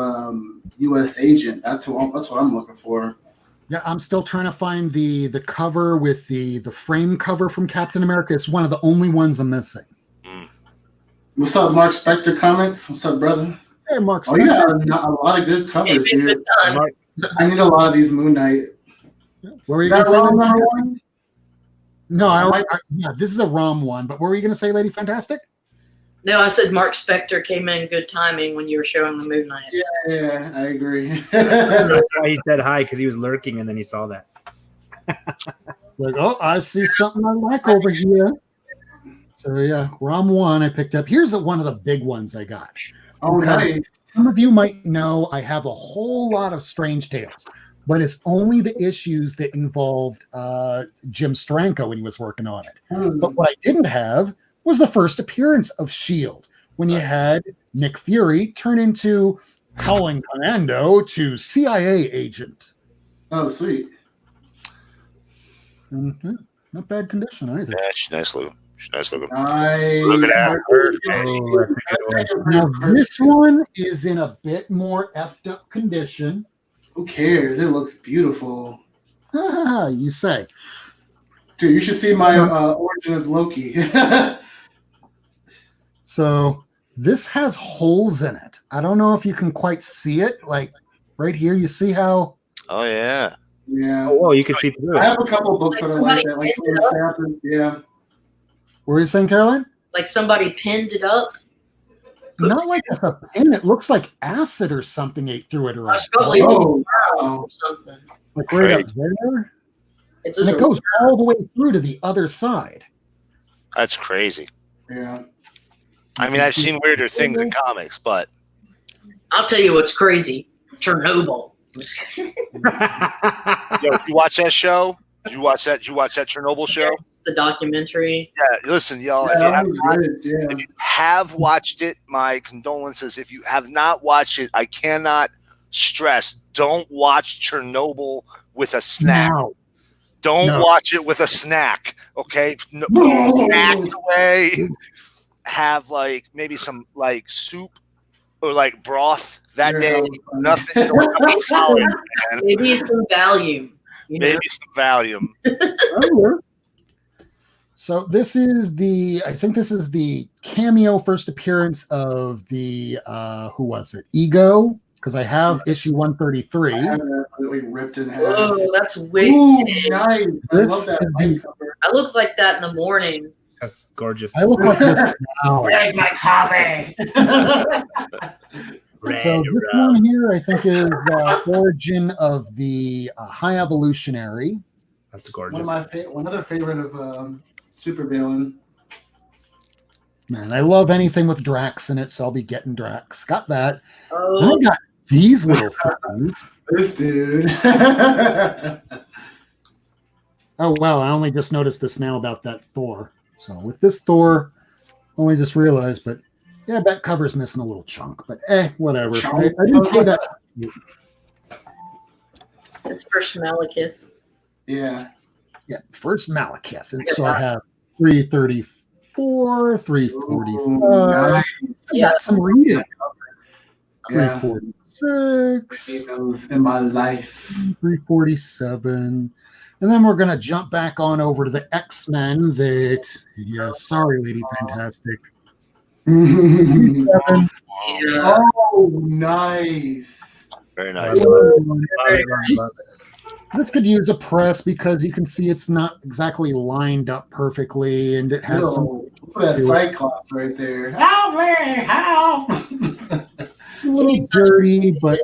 U.S. Agent. That's what I'm looking for. Yeah, I'm still trying to find the cover with the frame cover from Captain America. It's one of the only ones I'm missing. What's up, Mark Spector Comics? What's up, brother? Hey, Mark. Oh, you got a lot of good covers, dude. I need a lot of these Moon Knight. What were you Is that going to say? wrong, number 1? No, yeah, this is a ROM one. But what were you going to say, Lady Fantastic? No, I said Mark Spector came in good timing when you were showing the Moon Knight. Yeah, I agree. That's why he said hi, because he was lurking and then he saw that. Like, oh, I see something I like over here. So yeah, Rom 1 I picked up. Here's one of the big ones I got. Oh, Because nice. some of you might know I have a whole lot of Strange Tales, but it's only the issues that involved Jim Steranko when he was working on it. But what I didn't have was the first appearance of S.H.I.E.L.D. when you had Nick Fury turn into Howling Commando to CIA agent. Oh, sweet. Mhm. Not bad condition either. Yeah, she's nice looking. She's nice looking. Nice. Look at that. Now this one is in a bit more effed up condition. Who cares? It looks beautiful. You say. Dude, you should see my origin of Loki. So this has holes in it. I don't know if you can quite see it. Like right here, you see how? Oh yeah. Yeah. Oh, well, you can see through I it. have a couple of books that are like that. Like some snapping. Yeah. What were you saying, Caroline? Like somebody pinned it up. Not like it's a pin. It looks like acid or something ate through it I around. was probably Oh, wow. or something. Like right up there. It's And it goes all the way through to the other side. That's crazy. Yeah. I mean, I've seen weirder things in comics, but I'll tell you what's crazy. Chernobyl. yo, did you watch that show? Did you watch that Chernobyl show? The documentary. Yeah, listen, y'all. Yeah, that was good. Yeah. If you have watched it, my condolences. If you have not watched it, I cannot stress: don't watch Chernobyl with a snack. No. Don't watch it with a snack. Okay, no, put snacks away. Have like maybe some like soup or like broth that day. Nothing solid, man. Maybe some Valium. You know? Maybe some Valium. So this is I think this is the cameo first appearance of the, who was it? Ego? Because I have issue 133. I have it completely ripped in half. Oh, that's wicked. Ooh, nice. I This love that is white cover. I look like that in the morning. That's gorgeous. I look like this now. Where's my coffee? So this one here, I think, is origin of the High Evolutionary. That's gorgeous. One other favorite of Supervillain. Man, I love anything with Drax in it, so I'll be getting Drax. Got that. Oh, I got these little things. This dude. Oh, wow. I only just noticed this now about that Thor. So with this Thor, only just realized, but yeah, that cover's missing a little chunk, but whatever. I didn't pay that. it's first Malekith. Yeah. Yeah, first Malekith. And so I have 334, 345. Nice. I got some reading. Yeah. 346, Those in my life. 347. And then we're going to jump back on over to the X-Men that, sorry, Lady Fantastic. Yeah. Oh, nice. Very nice. This could use a press because you can see it's not exactly lined up perfectly, and it has some. Look at that Cyclops right there. Help me! Help! It's a little dirty, but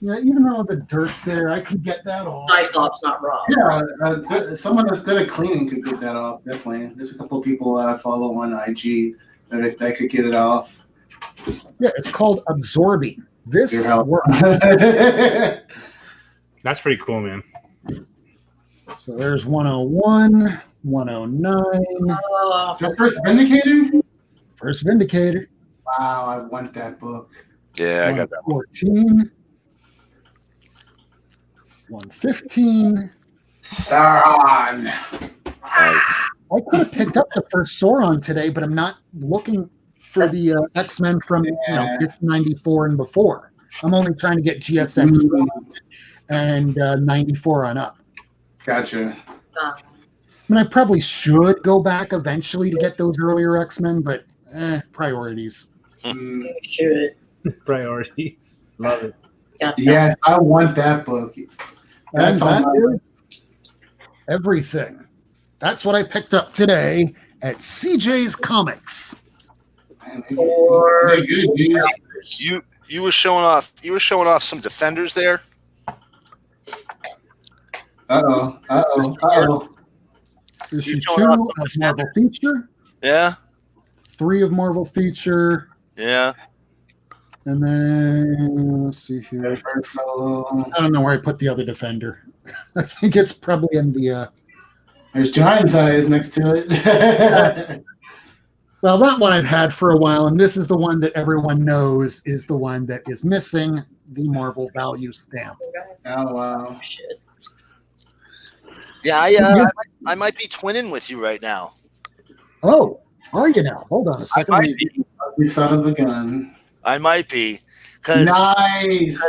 yeah, even though the dirt's there, I could get that off. Cyclops, not Rob. Yeah, someone that's good at cleaning could get that off. Definitely. There's a couple of people I follow on IG that could get it off. Yeah, it's called absorbing. This works. That's pretty cool, man. So there's 101, 109. Is that First Vindicator? First Vindicator. Wow, I want that book. Yeah, I got that. 114. 115. Sauron. I could have picked up the first Sauron today, but I'm not looking for the X-Men from 94 and before. I'm only trying to get GSX and 94 on up. Gotcha. I mean, I probably should go back eventually to get those earlier X-Men, but priorities. You should. Priorities. Love it. Yes, I want that book. And that is everything. That's what I picked up today at CJ's Comics. Or Good, dude. You were showing off some Defenders there. Uh-oh. Issue showing 2 off of Marvel Feature, Yeah, 3 of Marvel Feature, yeah. and then let's see here. So, I don't know where I put the other Defender. I think it's probably in the. there's Giant Size next to it. Well, that one I've had for a while, and this is the one that everyone knows is the one that is missing the Marvel Value stamp. Oh, wow. shit. Yeah, I might be twinning with you right now. Oh, are you now? Hold on a second. I might be. The son of a gun. I might be. Because Nice.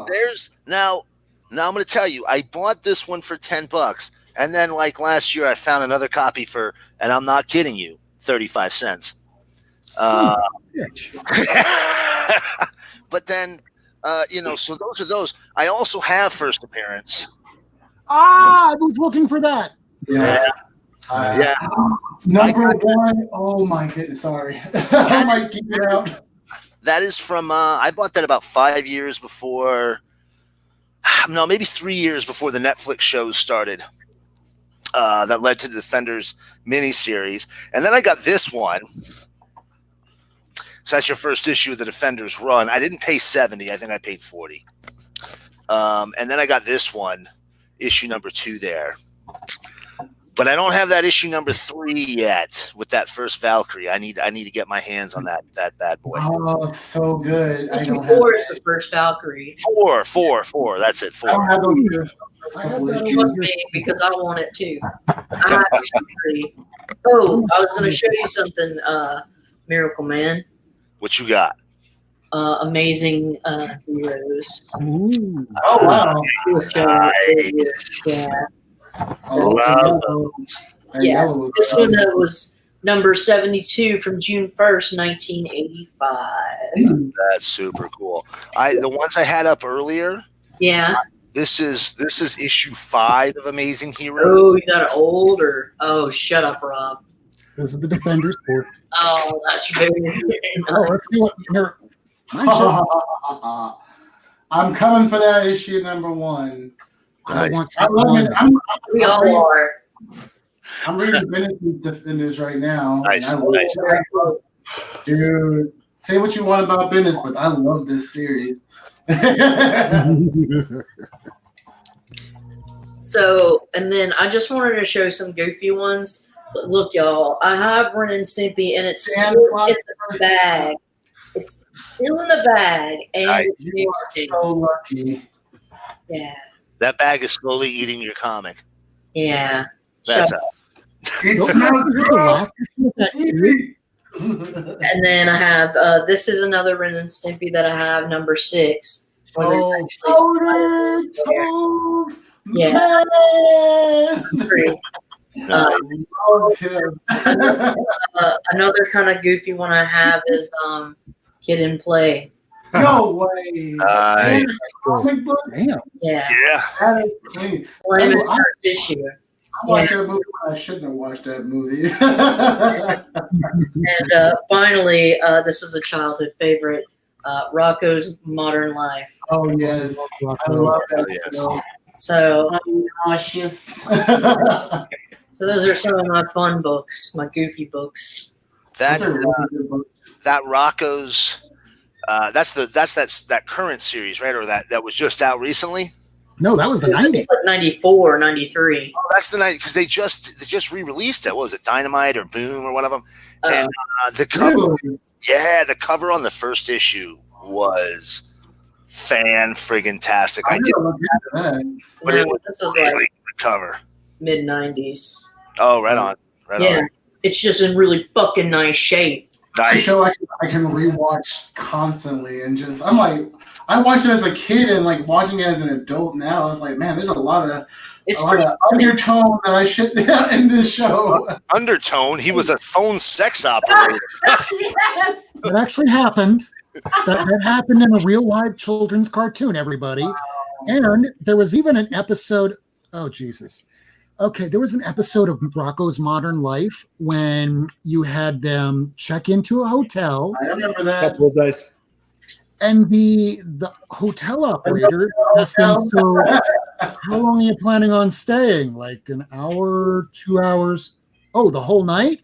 there's now I'm going to tell you, I bought this one for $10, and then like last year, I found another copy for, and I'm not kidding you, 35 cents. Son of a bitch. But then, so those are those. I also have First Appearance. I was looking for that. Yeah. Yeah. Number one. Oh my goodness. Sorry. I might keep it out. That is from, I bought that about 5 years before, no, maybe 3 years before the Netflix shows started. That led to the Defenders miniseries. And then I got this one. So that's your first issue of the Defenders run. I didn't pay $70. I think I paid $40. And then I got this one, issue number 2 there. But I don't have that issue number 3 yet with that first Valkyrie. I need to get my hands on that bad boy. Oh, it's so good. I Issue don't have 4 is the first Valkyrie. Four. That's it. 4. I don't have those first I have couple that issues. Trust me, because I want it too. I have issue 3. Oh, I was going to show you something, Miracleman. What you got? Amazing heroes. Ooh. Oh, wow. Nice. Yeah. Oh, Yeah. yellow was This awesome. one was number 72 from June 1st, 1985. That's super cool. The ones I had up earlier. Yeah. This is issue 5 of Amazing Heroes. Oh, you got it older. Oh, shut up, Rob. This is the Defenders 4. Oh, that's very Oh, let's see what here. I'm coming for that issue number 1. I want I love it. We all are. I'm reading Bennett's Defenders right now. Nice, and I love nice. it. Dude, say what you want about Bennett's, but I love this series. So, and then I just wanted to show some goofy ones. But look, y'all, I have Ren and Stimpy, and it's still in the bag. It's still in the bag, and Nice. it's You are so lucky. yeah, That bag is slowly eating your comic. yeah. That's So- It Don't smells you have the gross. last issue of that too? And then I have this is another Ren and Stimpy that I have, number 6. where there's Oh, actually powder toast, Yeah. man. three. Oh, Tim. Another kind of goofy one I have is Kid and Play. No way. Nice. Comic book? Damn. Yeah, Yeah. That is clean. Slam Oh, I- first issue. I watched that movie when I shouldn't have watched that movie. And finally, this was a childhood favorite, Rocco's Modern Life. Oh, yes. I love that. Yes. show. So, I'm nauseous. so those are some of my fun books, my goofy books. That Those are really good books. that Rocco's that's that current series, right? Or that was just out recently. No, that was the 90s. 94, 93. Oh, that's the night because they just re-released it. What was it, Dynamite or Boom or one of them? And the cover, Really? the cover on the first issue was fan-friggin-tastic. I I'm did, gonna look into that. but it was This was really like good cover. mid 90s. Oh, right on, right Yeah, on. it's just in really fucking nice shape. It's a Nice. show I can rewatch constantly and just I'm like I watched it as a kid and like watching it as an adult now it's like man there's a lot of It's a lot pretty of undertone that I should in this show. Undertone. He was a phone sex operator. Yes. That actually happened. That happened in a real live children's cartoon, everybody. And there was even an episode. Oh, Jesus. Okay, there was an episode of Rocco's Modern Life when you had them check into a hotel, I remember that. Couple of dice. and the hotel operator asked them, "So, how long are you planning on staying? Like an hour, 2 hours? Oh, the whole night?"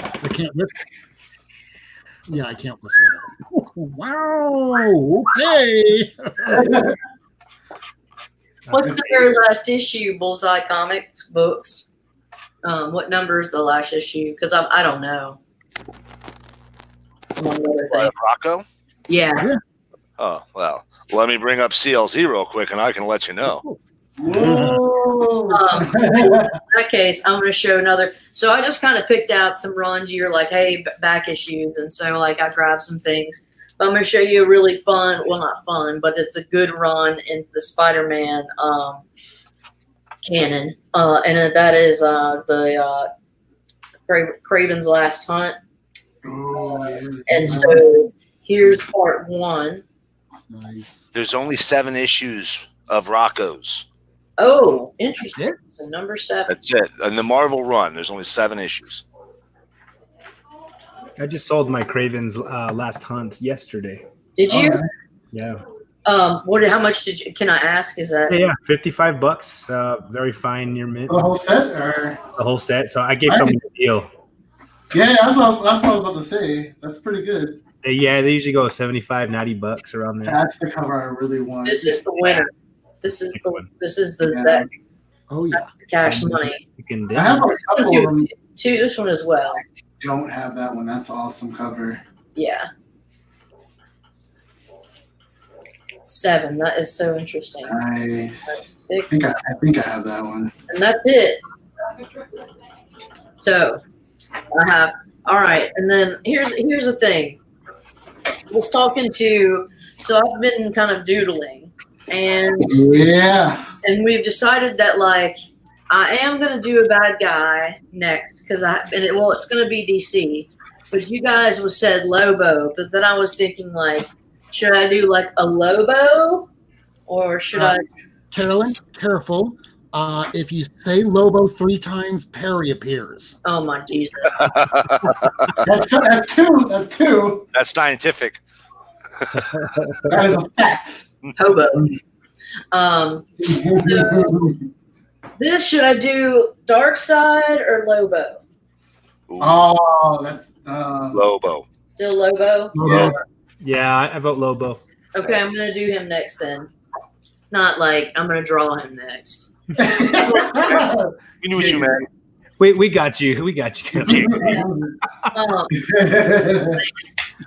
I can't listen. Yeah, I can't listen to that. Wow. Okay. What's the very last issue, Bullseye Comics books? What number is the last issue? Because I don't know. Among other things. Rocco? Yeah. Oh, well, let me bring up CLZ real quick and I can let you know. Whoa. In that case, I'm going to show another. So I just kind of picked out some runs. You're like, hey, back issues. And so, like, I grabbed some things. But I'm going to show you a really fun, well, not fun, but it's a good run in the Spider-Man canon. And that is the Craven's Last Hunt. Oh, yeah. And so here's part 1. Nice. There's only 7 issues of Rocco's. Oh, interesting. So number 7. That's it. In the Marvel run, there's only 7 issues. I just sold my Craven's Last Hunt yesterday. Did you? Alright. Yeah. How much did you, can I ask? Is that? Yeah, $55. Very fine near mint. The whole set, or The whole set. So I gave someone a deal. yeah, that's what I was about to say. That's pretty good. Yeah, they usually go $75, $90 around there. That's the cover I really want. This is the winner. This is the Yeah. Zach Oh yeah. cash money. You can I have a couple of them. Two, this one as well. Don't have that one. That's awesome cover. Yeah. 7. That is so interesting. Nice. 6, I think I have that one. and that's it. So I have. All right, and then here's the thing. I was talking to. So I've been kind of doodling, and Yeah. we've decided that like I am gonna do a bad guy next because it's gonna be DC, but you guys said Lobo, but then I was thinking like, should I do like a Lobo, or should I? Carolyn, careful. If you say Lobo 3 times, Perry appears. Oh my Jesus! That's 2. That's 2. That's scientific. That is a fact. Hobo. This should I do Dark Side or Lobo? Ooh, Oh, that's Lobo. Still Lobo. Yeah. Yeah, I vote Lobo. Okay, I'm gonna do him next then. Not like I'm gonna draw him next. You knew what you meant. We got you. We got you. Um,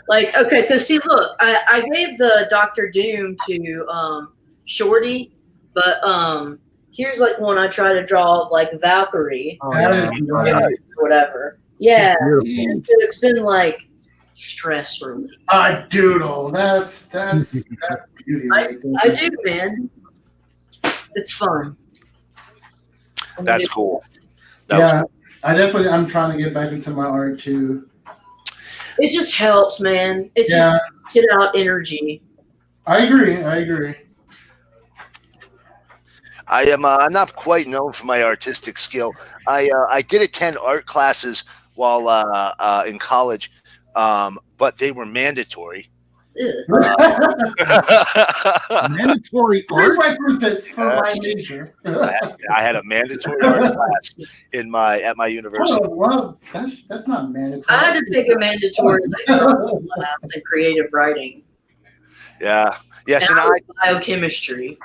like okay, because see, look, I gave the Doctor Doom to Shorty, but here's like one I try to draw of like Valkyrie That is or whatever. Yeah, Beautiful. and so it's been like stress relief. a doodle. That's beauty. Right there. I do, man. It's fun. That's cool. That was Yeah, I'm trying to get back into my art too. It just helps, man. It's Yeah, just get out energy. I agree. I'm not quite known for my artistic skill. I did attend art classes while in college, but they were mandatory. Ugh. Mandatory art. Prerequisites for my Yes. major. I had a mandatory art class at my university. Oh, well, that's not mandatory. I had to take a mandatory class in creative writing. Yeah. Yes, And and I was biochemistry.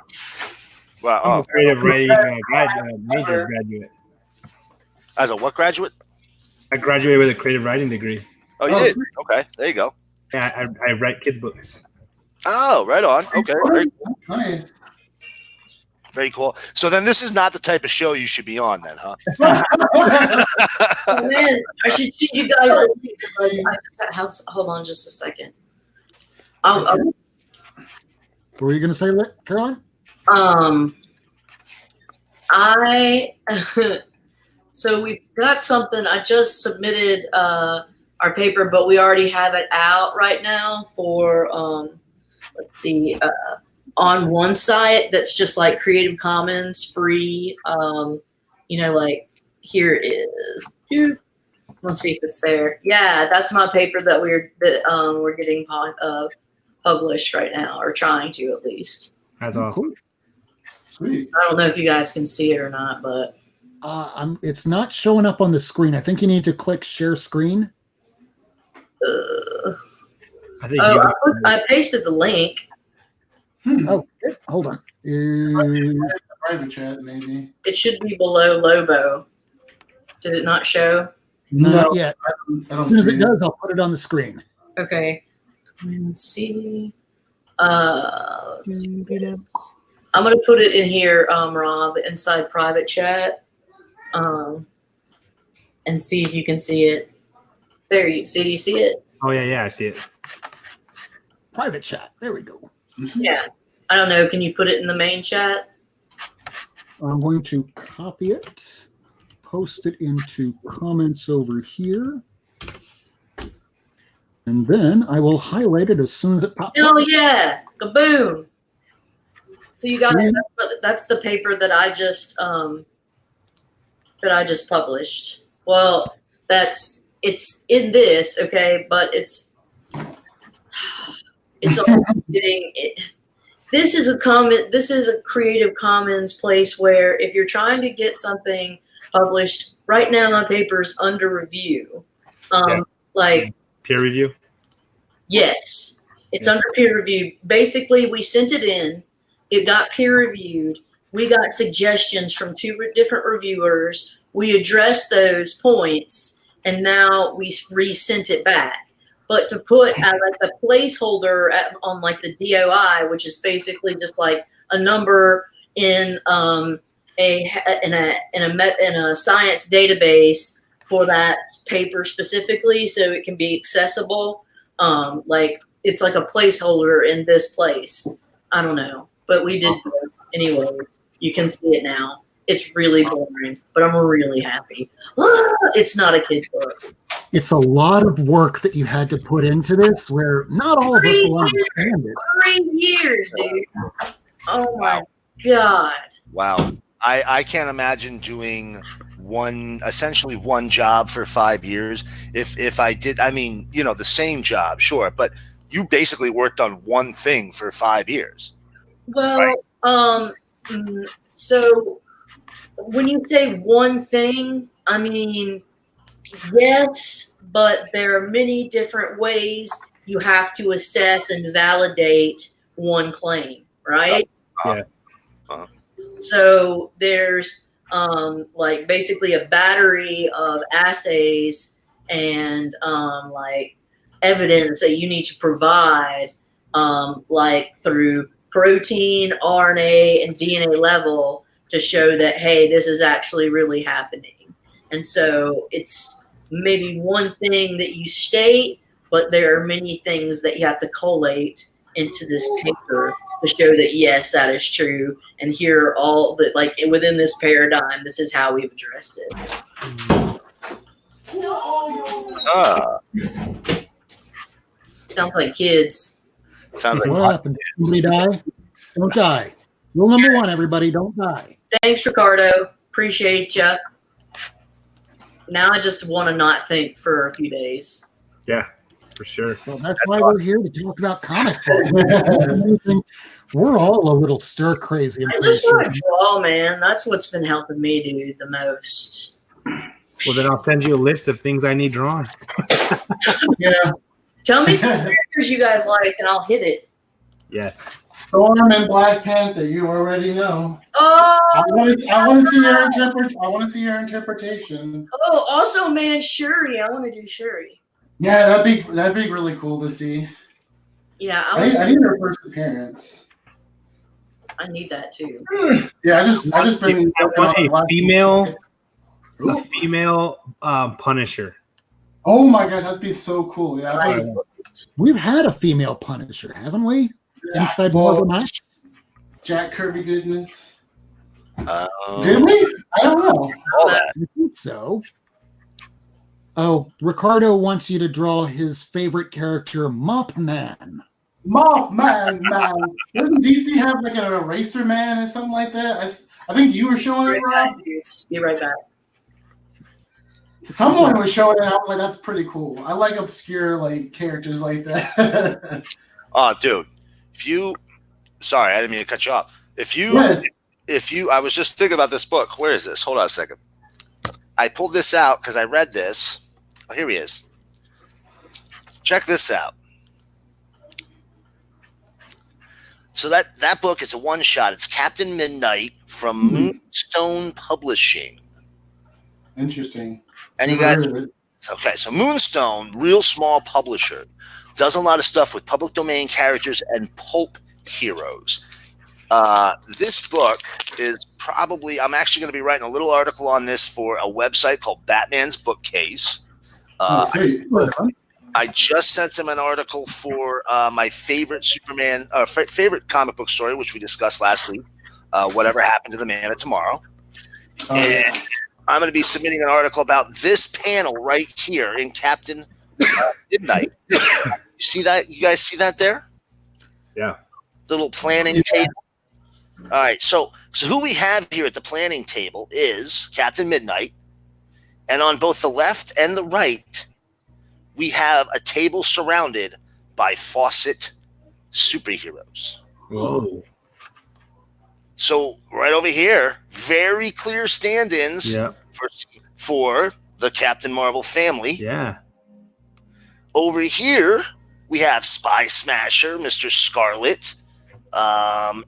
well, I'm a oh, creative writing major graduate. as a what graduate? I graduated with a creative writing degree. Oh, you Oh, did. Okay, there you go. Yeah, I write kid books. Oh, right on. Okay, very, Nice. very cool. So then, this is not the type of show you should be on, then, huh? Oh, man, I should teach you guys the links. Hold on just a second. What were you going to say, Caroline? So we've got something. I just submitted our paper, but we already have it out right now for let's see, on one site that's just like Creative Commons free. Like here it is. Let's see if it's there. Yeah, that's my paper that we're getting published right now, or trying to at least. That's awesome. Sweet. I don't know if you guys can see it or not, but it's not showing up on the screen. I think you need to click share screen. I think I pasted the link. Oh, hold on. Private chat, maybe. It should be below Lobo. Did it not show? Not yet. I don't As soon as see it does, I'll put it on the screen. Okay. Let's see. Let's do this. I'm gonna put it in here, Rob, inside private chat, and see if you can see it. There, you see? Do you see it? Oh yeah, I see it. Private chat. There we go. Yeah. I don't know. Can you put it in the main chat? I'm going to copy it, post it into comments over here, and then I will highlight it as soon as it pops up. Oh yeah! Kaboom! So you got it. That's the paper that I just published. Well, it's in this, okay, but it's all getting it. This is a Creative Commons place where if you're trying to get something published, right now my paper's under review. Like peer review? Yes. It's under peer review. Basically, we sent it in, it got peer reviewed, we got suggestions from 2 different reviewers, we addressed those points, and now we resent it back. But to put like a placeholder on like the DOI, which is basically just like a number in a science database for that paper specifically, so it can be accessible. Like it's like a placeholder in this place. I don't know, but we did this anyways. You can see it now. It's really boring, but I'm really happy. It's not a kid's book. It's a lot of work that you had to put into this, where not all of us will understand it. 3 years, dude. Oh my God. Wow. I can't imagine doing essentially one job for 5 years. If I did, I mean, the same job, sure, but you basically worked on one thing for 5 years. Well, right? So when you say one thing, I mean, yes, but there are many different ways you have to assess and validate one claim, right? Yeah. So there's like basically a battery of assays and like evidence that you need to provide like through protein, RNA, and DNA level to show that, hey, this is actually really happening. And so it's maybe one thing that you state, but there are many things that you have to collate into this paper to show that, yes, that is true. And here are all that, like within this paradigm, this is how we've addressed it. Sounds like kids. Sounds like what happened? Somebody die? Don't die. Rule number 1, everybody, don't die. Thanks, Ricardo. Appreciate you. Now I just want to not think for a few days. Yeah, for sure. Well, that's why we're here to talk about comic books. We're all a little stir crazy. I just want to draw, man. That's what's been helping me do the most. Well, then I'll send you a list of things I need drawn. Yeah. Tell me some characters you guys like, and I'll hit it. Yes. Storm and Black Panther, you already know. Oh, I want to see your I want to see your interpretation. Oh, also, man, Shuri. I want to do Shuri. Yeah, that'd be really cool to see. Yeah, I need her first appearance. I need that too. Yeah, I just been a female Punisher. Oh my gosh, that'd be so cool. Yeah, we've had a female Punisher, haven't we? Yeah. Inside Marvel Max? Jack Kirby goodness. Did we? I don't know. I think so. Oh, Ricardo wants you to draw his favorite character, Mop Man. Mothman, man. Doesn't DC have like an eraser man or something like that? I think you were showing it, Right Rob. back, dudes. Be right back. Someone was showing it. I was like, that's pretty cool. I like obscure like characters like that. Oh, dude. Sorry, I didn't mean to cut you off. Yeah. I was just thinking about this book. Where is this? Hold on a second. I pulled this out because I read this. Oh, here he is. Check this out. So that book is a one-shot. It's Captain Midnight from Moonstone Publishing. Interesting. And you guys, okay, so Moonstone, real small publisher, does a lot of stuff with public domain characters and pulp heroes. This book is probably, I'm actually going to be writing a little article on this for a website called Batman's Bookcase. I just sent him an article for my favorite Superman, favorite comic book story, which we discussed last week, Whatever Happened to the Man of Tomorrow. And I'm going to be submitting an article about this panel right here in Captain Midnight. You see that? You guys see that there? Yeah. The little planning table. All right. So who we have here at the planning table is Captain Midnight. And on both the left and the right, we have a table surrounded by Fawcett superheroes. Whoa. So right over here, very clear stand-ins for the Captain Marvel family. Yeah. Over here, we have Spy Smasher, Mr. Scarlet,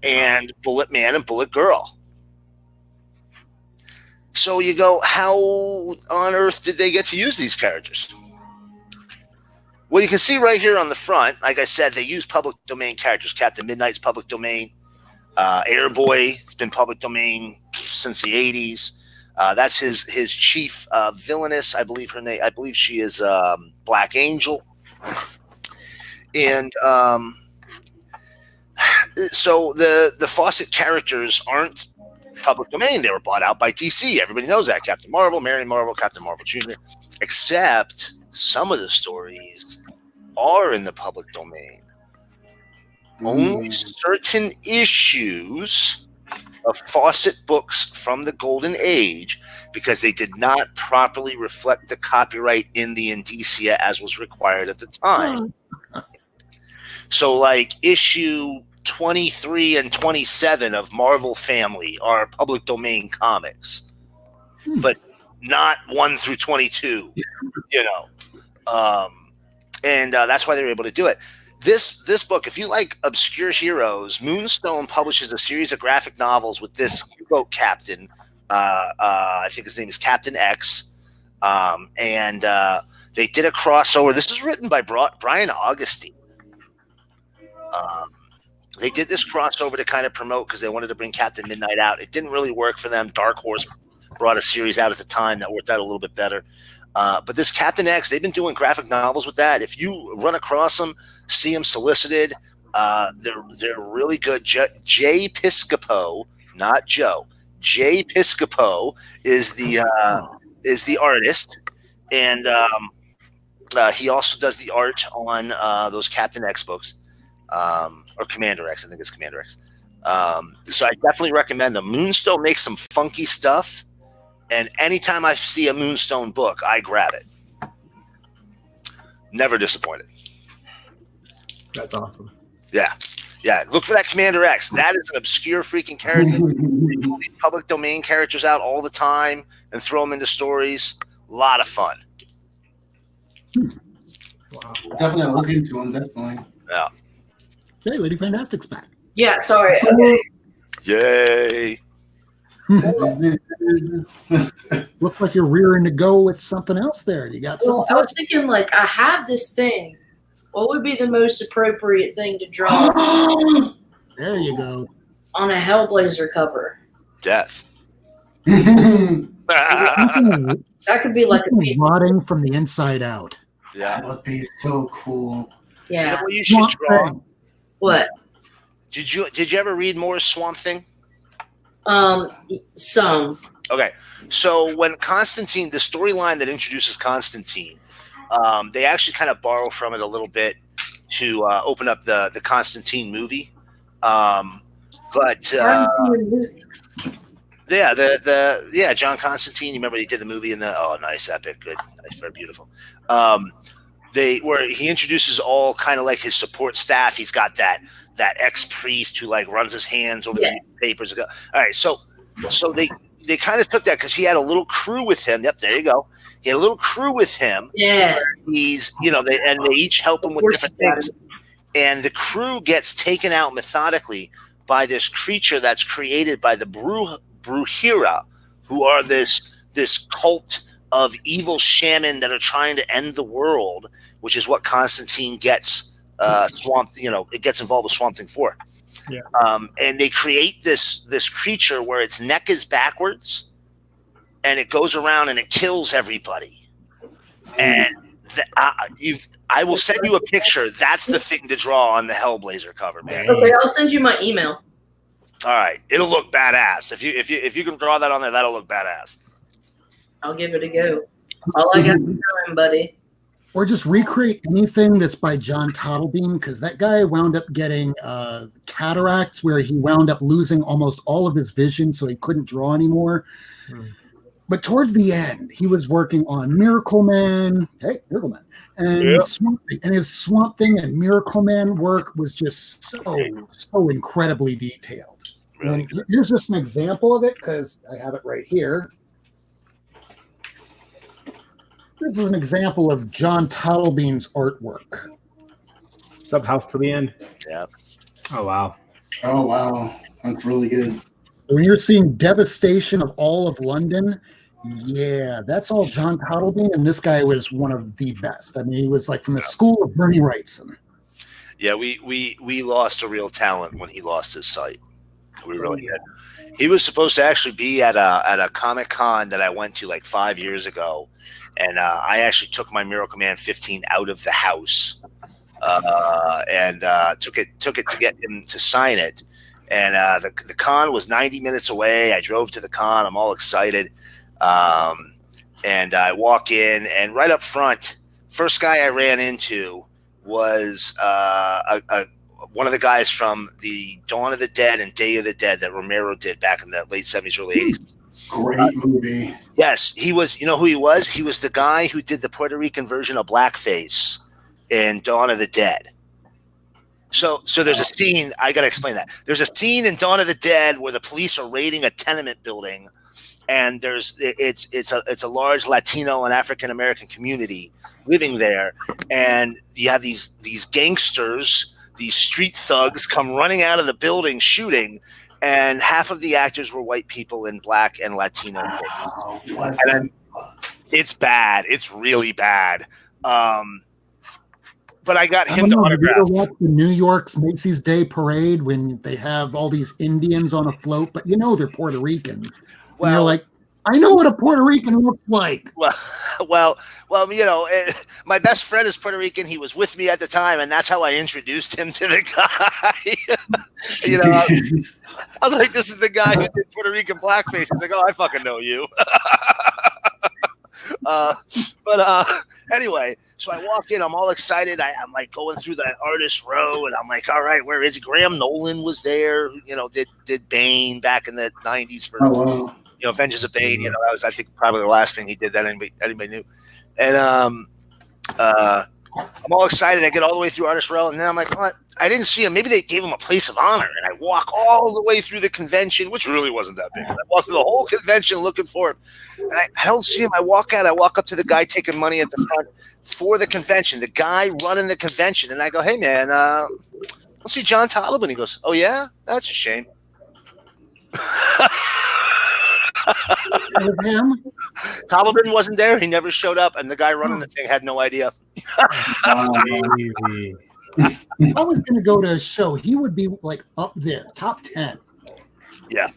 and Bullet Man and Bullet Girl. So you go, how on earth did they get to use these characters? Well, you can see right here on the front, like I said, they use public domain characters. Captain Midnight's public domain. Airboy has been public domain since the 80s. That's his chief villainess. I believe her name. I believe she is Black Angel. And so the Fawcett characters aren't public domain. They were bought out by DC. Everybody knows that. Captain Marvel, Mary Marvel, Captain Marvel Jr. Except some of the stories are in the public domain. Only certain issues of Fawcett books from the Golden Age, because they did not properly reflect the copyright in the indicia as was required at the time. So like issue 23 and 27 of Marvel Family are public domain comics, but not 1 through 22, you know. And that's why they were able to do it. This book, if you like obscure heroes, Moonstone publishes a series of graphic novels with this U-boat captain. I think his name is Captain X. And they did a crossover. This is written by Brian Augustine. They did this crossover to kind of promote because they wanted to bring Captain Midnight out. It didn't really work for them. Dark Horse brought a series out at the time that worked out a little bit better. But this Captain X, they've been doing graphic novels with that. If you run across them, see them solicited, they're really good. Jay Piscopo, not Joe. Jay Piscopo is the artist, and he also does the art on those Captain X books, or Commander X. I think it's Commander X. So I definitely recommend them. Moonstone makes some funky stuff. And anytime I see a Moonstone book, I grab it. Never disappointed. That's awesome. Yeah. Yeah. Look for that Commander X. That is an obscure freaking character. They pull these public domain characters out all the time and throw them into stories. A lot of fun. Wow. Definitely gotta look into them, definitely. Yeah. Hey, Lady Fantastic's back. Yeah, sorry. Okay. Yay. Looks like you're rearing to go with something else there. You got Well, something? I was thinking, like, I have this thing. What would be the most appropriate thing to draw There you go. on a Hellblazer cover? Death. That could be like a piece. Rotting from the inside out. Yeah. That would be so cool. You Yeah. know what you should draw? What? Did you ever read Moore's Swamp Thing? Some. Okay, so when Constantine, the storyline that introduces Constantine, they actually kind of borrow from it a little bit to open up the Constantine movie. But yeah, John Constantine. You remember he did the movie in the nice, epic, good, nice, very beautiful. Where he introduces all kind of like his support staff. He's got that ex-priest who like runs his hands over the papers. All right, so they kind of took that because he had a little crew with him. Yep, there you go. He had a little crew with him. Yeah. He's they each help him with different things. And the crew gets taken out methodically by this creature that's created by the Bruhira, who are this cult of evil shaman that are trying to end the world, which is what Constantine gets it gets involved with Swamp Thing for. Yeah. And they create this creature where its neck is backwards and it goes around and it kills everybody. And I will send you a picture. That's the thing to draw on the Hellblazer cover, man. Okay, I'll send you my email. All right, it'll look badass. If you can draw that on there, that'll look badass. I'll give it a go. All I got is time, buddy. Or just recreate anything that's by John Tottlebean, because that guy wound up getting cataracts where he wound up losing almost all of his vision, so he couldn't draw anymore. But towards the end, he was working on Miracleman. Hey, Miracleman. And Swamp Thing. And his Swamp Thing and Miracleman work was just so incredibly detailed. Really? Here's just an example of it, because I have it right here. This is an example of John Tottlebean's artwork. Sub house to the end. Yeah. Oh wow. Oh wow, that's really good. When you're seeing devastation of all of London, yeah, that's all John Tottlebean, and this guy was one of the best. I mean, he was like from the school of Bernie Wrightson. Yeah, we lost a real talent when he lost his sight. We really did. He was supposed to actually be at a Comic-Con that I went to like 5 years ago, and I actually took my Miracleman 15 out of the house and took it to get him to sign it. And the con was 90 minutes away. I drove to the con. I'm all excited. And I walk in, and right up front, first guy I ran into was one of the guys from the Dawn of the Dead and Day of the Dead that Romero did back in the late 70s, early 80s. Great movie. Yes, he was. You know who he was? He was the guy who did the Puerto Rican version of Blackface in Dawn of the Dead. So there's a scene. I got to explain that. There's a scene in Dawn of the Dead where the police are raiding a tenement building, and it's a large Latino and African American community living there, and you have these gangsters, these street thugs, come running out of the building shooting, and half of the actors were white people in black and Latino clothes. And it's bad. It's really bad. But I got him to autograph. You ever watch the New York's Macy's Day Parade when they have all these Indians on a float, but they're Puerto Ricans. Well, and you're like, I know what a Puerto Rican looks like. Well, my best friend is Puerto Rican. He was with me at the time, and that's how I introduced him to the guy. I was like, this is the guy who did Puerto Rican blackface. He's like, oh, I fucking know you. Anyway, so I walk in, I'm all excited. I'm like going through the artist row, and I'm like, all right, where is he? Graham Nolan was there, did Bane back in the 90s for Vengeance of Bane. That was, I think, probably the last thing he did that anybody knew. And I'm all excited. I get all the way through artist row, and then I'm like, what? I didn't see him. Maybe they gave him a place of honor. And I walk all the way through the convention, which really wasn't that big. I walk through the whole convention looking for him. And I don't see him. I walk up to the guy taking money at the front for the convention, the guy running the convention. And I go, hey, man, let's see John Tottlebean. He goes, oh, yeah? That's a shame. Tottlebean wasn't there. He never showed up. And the guy running the thing had no idea. Easy. If I was going to go to a show, he would be like up there, top 10. Yeah.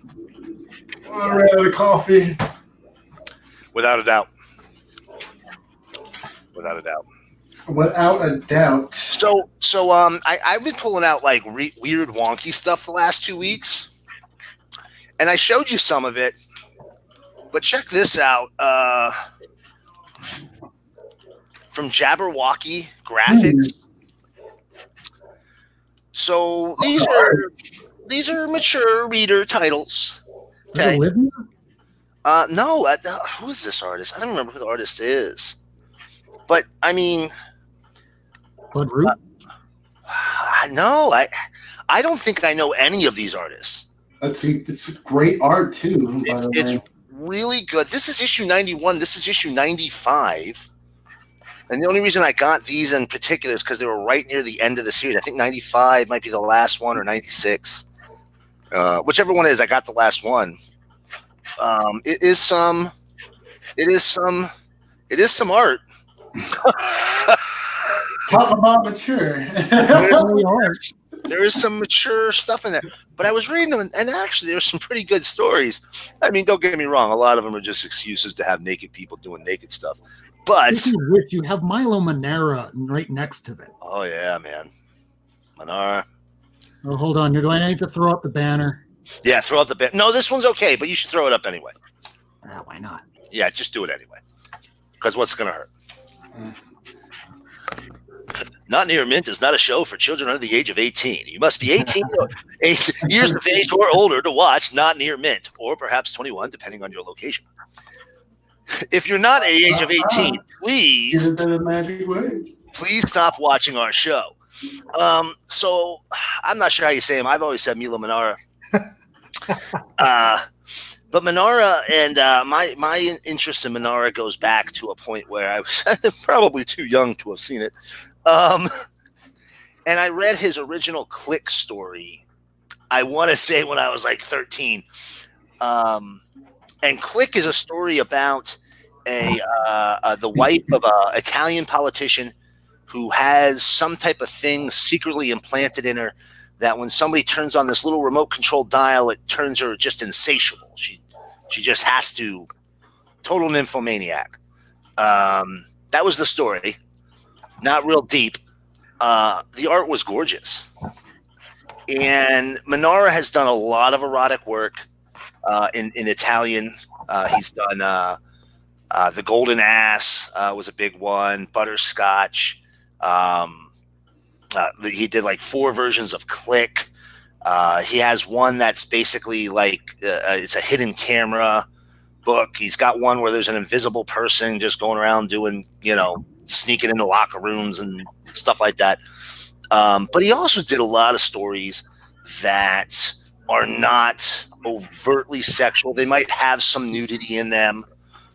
I ran out of coffee. Without a doubt. Without a doubt. So I've been pulling out like weird wonky stuff the last 2 weeks, and I showed you some of it, but check this out. From Jabberwocky Graphics. So these are mature reader titles. Is it Olivia? No, who is this artist? I don't remember who the artist is. But I mean, Bud Root? no, I don't think I know any of these artists. It's great art too. It's really good. This is issue 91. This is issue 95. And the only reason I got these in particular is because they were right near the end of the series. I think 95 might be the last one, or 96. Whichever one it is, I got the last one. It is some art. Talk about mature. There is some mature stuff in there. But I was reading them, and actually there's some pretty good stories. I mean, don't get me wrong. A lot of them are just excuses to have naked people doing naked stuff. But If you wish, you have Milo Manara right next to them. oh yeah, man. Manara. Oh, hold on. Do I need to throw up the banner? Yeah, throw up the banner. No, this one's okay, but you should throw it up anyway. Why not? Yeah, just do it anyway. Because what's going to hurt? Not Near Mint is not a show for children under the age of 18. You must be 18 years of age or older to watch Not Near Mint, or perhaps 21, depending on your location. If you're not the age of 18, please stop watching our show. So I'm not sure how you say him. I've always said Milo Manara. But Manara and my interest in Manara goes back to a point where I was probably too young to have seen it. And I read his original Click story, I want to say when I was like 13. And Click is a story about the wife of an Italian politician who has some type of thing secretly implanted in her that when somebody turns on this little remote control dial, it turns her just insatiable. She just has to, total nymphomaniac. That was the story. Not real deep. The art was gorgeous. And Manara has done a lot of erotic work in Italian. He's done The Golden Ass was a big one. Butterscotch. He did like 4 versions of Click. He has one that's basically like it's a hidden camera book. He's got one where there's an invisible person just going around doing, sneaking into locker rooms and stuff like that. But he also did a lot of stories that are not overtly sexual. They might have some nudity in them.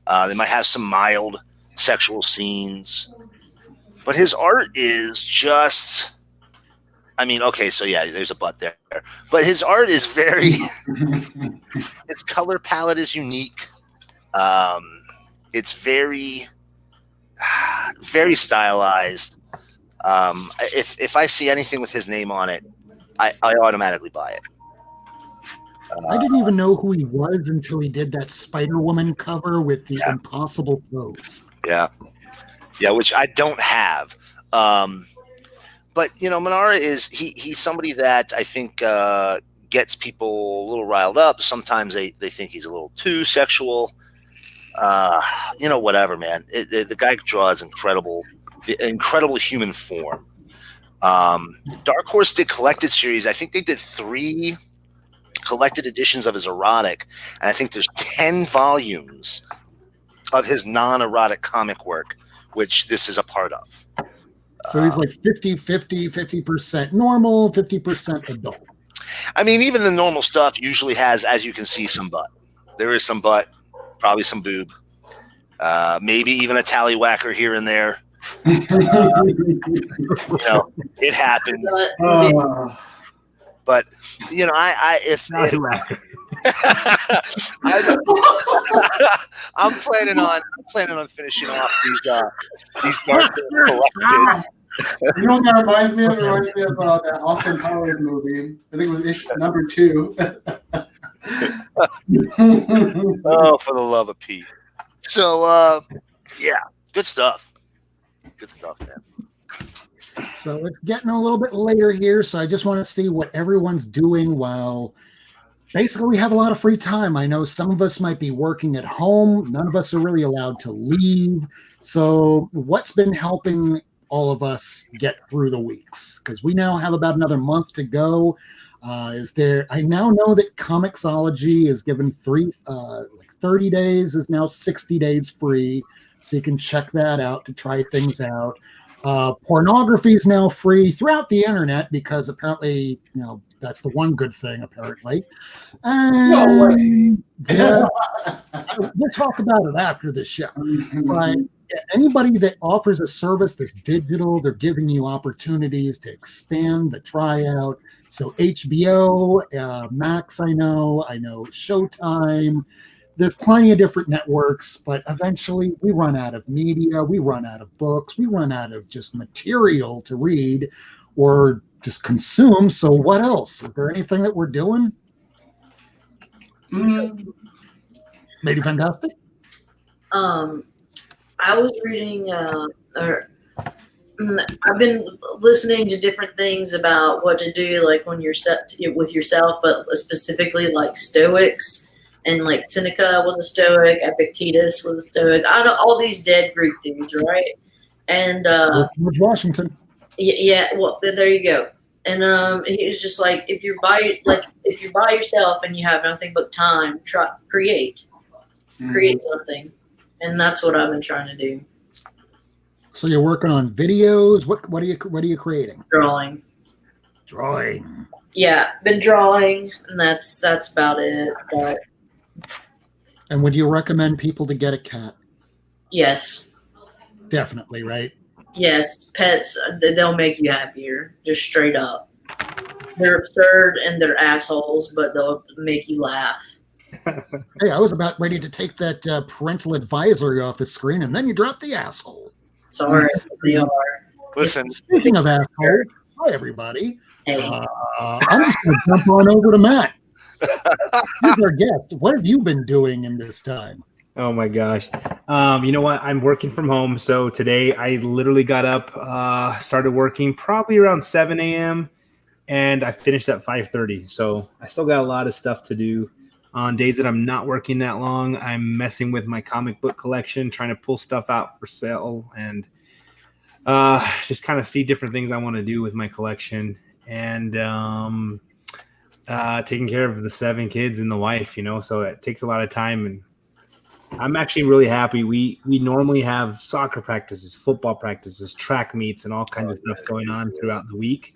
They might have some mild sexual scenes. But his art is just, so yeah, there's a butt there. But his art is very, its color palette is unique. It's very, very stylized. If I see anything with his name on it, I automatically buy it. I didn't even know who he was until he did that Spider-Woman cover with the impossible pose. Yeah, which I don't have. But Manara he's somebody that I think gets people a little riled up. Sometimes they think he's a little too sexual. Whatever, man. The guy draws incredible human form. Dark Horse did collected series. I think they did 3 collected editions of his erotic, and I think there's 10 volumes of his non-erotic comic work, which this is a part of. So he's like 50% normal, 50% adult. Even the normal stuff usually has, as you can see, some butt. There is some butt, probably some boob, maybe even a tallywhacker here and there. It happens. But I'm planning on finishing off these dark collected. You know what that reminds me of? It reminds me of that Austin Powers movie. I think it was issue number 2. Oh, for the love of Pete. So, good stuff. Good stuff, man. So it's getting a little bit later here, so I just want to see what everyone's doing while basically we have a lot of free time. I know some of us might be working at home. None of us are really allowed to leave. So what's been helping all of us get through the weeks, because we now have about another month to go. I now know that Comixology is given 30 days is now 60 days free, so you can check that out to try things out. Pornography is now free throughout the internet, because apparently, that's the one good thing, apparently. No way. Yeah, we'll talk about it after the show. But anybody that offers a service that's digital, they're giving you opportunities to expand the tryout. So HBO, Max, I know Showtime. There's plenty of different networks, but eventually we run out of media, we run out of books, we run out of just material to read or just consume. So what else? Is there anything that we're doing? Maybe fantastic? I was reading, I've been listening to different things about what to do, like when you're set with yourself, but specifically like Stoics. And like Seneca was a Stoic, Epictetus was a Stoic. I know all these dead Greek dudes, right? And George Washington. Yeah. Well, there you go. And he was just like, if you're by yourself and you have nothing but time, create something, and that's what I've been trying to do. So you're working on videos. What are you creating? Drawing. Yeah, been drawing, and that's about it. But and would you recommend people to get a cat? Yes. Definitely, right? Yes, pets, they'll make you happier, just straight up. They're absurd and they're assholes, but they'll make you laugh. Hey, I was about ready to take that parental advisory off the screen, and then you dropped the asshole. Sorry, they are. Listen, Speaking of assholes, hi, everybody. Hey. I'm just going to jump on over to Matt. He's our guest. What have you been doing in this time? Oh my gosh. You know what? I'm working from home. So today I literally got up, started working probably around 7 a.m. and I finished at 5:30. So I still got a lot of stuff to do. On days that I'm not working that long, I'm messing with my comic book collection, trying to pull stuff out for sale and just kind of see different things I want to do with my collection. And taking care of the 7 kids and the wife, so it takes a lot of time. And I'm actually really happy. We normally have soccer practices, football practices, track meets, and all kinds of stuff going on throughout the week.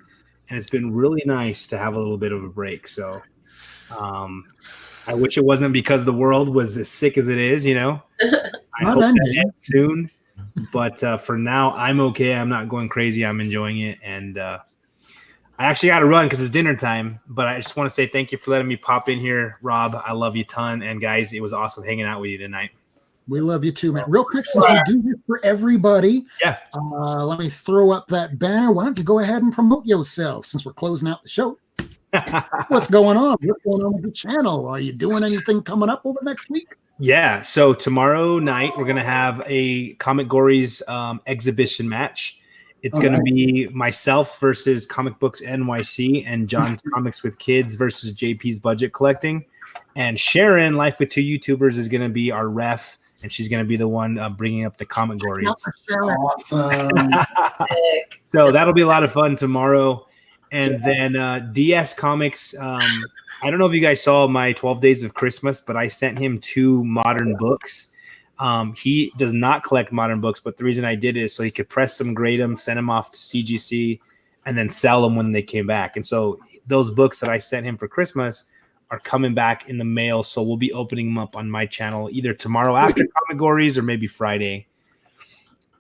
And it's been really nice to have a little bit of a break. So I wish it wasn't because the world was as sick as it is, I hope that ends soon. But for now, I'm okay. I'm not going crazy. I'm enjoying it. And I actually got to run because it's dinner time. But I just want to say thank you for letting me pop in here, Rob. I love you a ton. And guys, it was awesome hanging out with you tonight. We love you too, man. Real quick, since we do this for everybody, let me throw up that banner. Why don't you go ahead and promote yourself since we're closing out the show? What's going on? What's going on with the channel? Are you doing anything coming up over next week? Yeah. So tomorrow night, we're going to have a Comic Gories exhibition match. It's going to be myself versus Comic Books NYC and John's Comics with Kids versus JP's Budget Collecting. And Sharon, Life with Two YouTubers, is going to be our ref, and she's going to be the one bringing up the Comic Gories. Awesome. So that'll be a lot of fun tomorrow. And then DS Comics, I don't know if you guys saw my 12 Days of Christmas, but I sent him 2 modern books. He does not collect modern books, but the reason I did it is so he could press them, grade them, send them off to CGC, and then sell them when they came back. And so those books that I sent him for Christmas are coming back in the mail. So we'll be opening them up on my channel either tomorrow after Comic Gories or maybe Friday.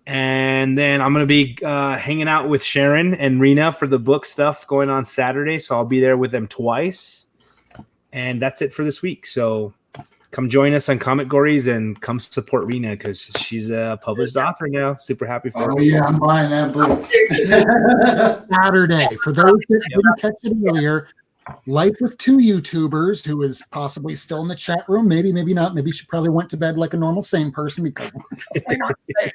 And then I'm going to be hanging out with Sharon and Rena for the book stuff going on Saturday. So I'll be there with them twice. And that's it for this week. So come join us on Comic Gories and come support Rena because she's a published author now. Super happy for her. Oh, yeah, I'm buying that book. Saturday. For those that didn't catch it earlier, Life with Two YouTubers, who is possibly still in the chat room. Maybe, maybe not. Maybe she probably went to bed like a normal sane person because we're not sane.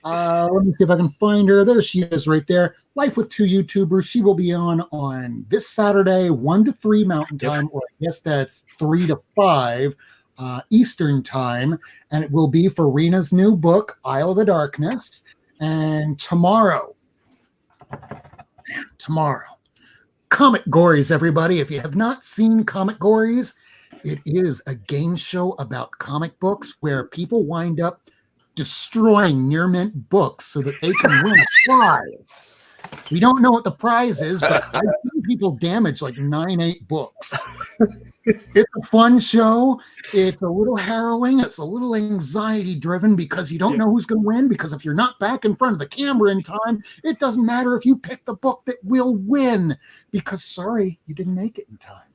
Let me see if I can find her. There she is right there. Life with Two YouTubers. She will be on this Saturday, 1 to 3 Mountain Time, or I guess that's 3 to 5 Eastern Time. And it will be for Rena's new book, Isle of the Darkness. And tomorrow, Comic Gories, everybody. If you have not seen Comic Gories, it is a game show about comic books where people wind up destroying near mint books so that they can win a prize. We don't know what the prize is, but I've seen people damage like 9-8 books. It's a fun show. It's a little harrowing. It's a little anxiety driven because you don't know who's going to win. Because if you're not back in front of the camera in time, it doesn't matter if you pick the book that will win. Because sorry, you didn't make it in time.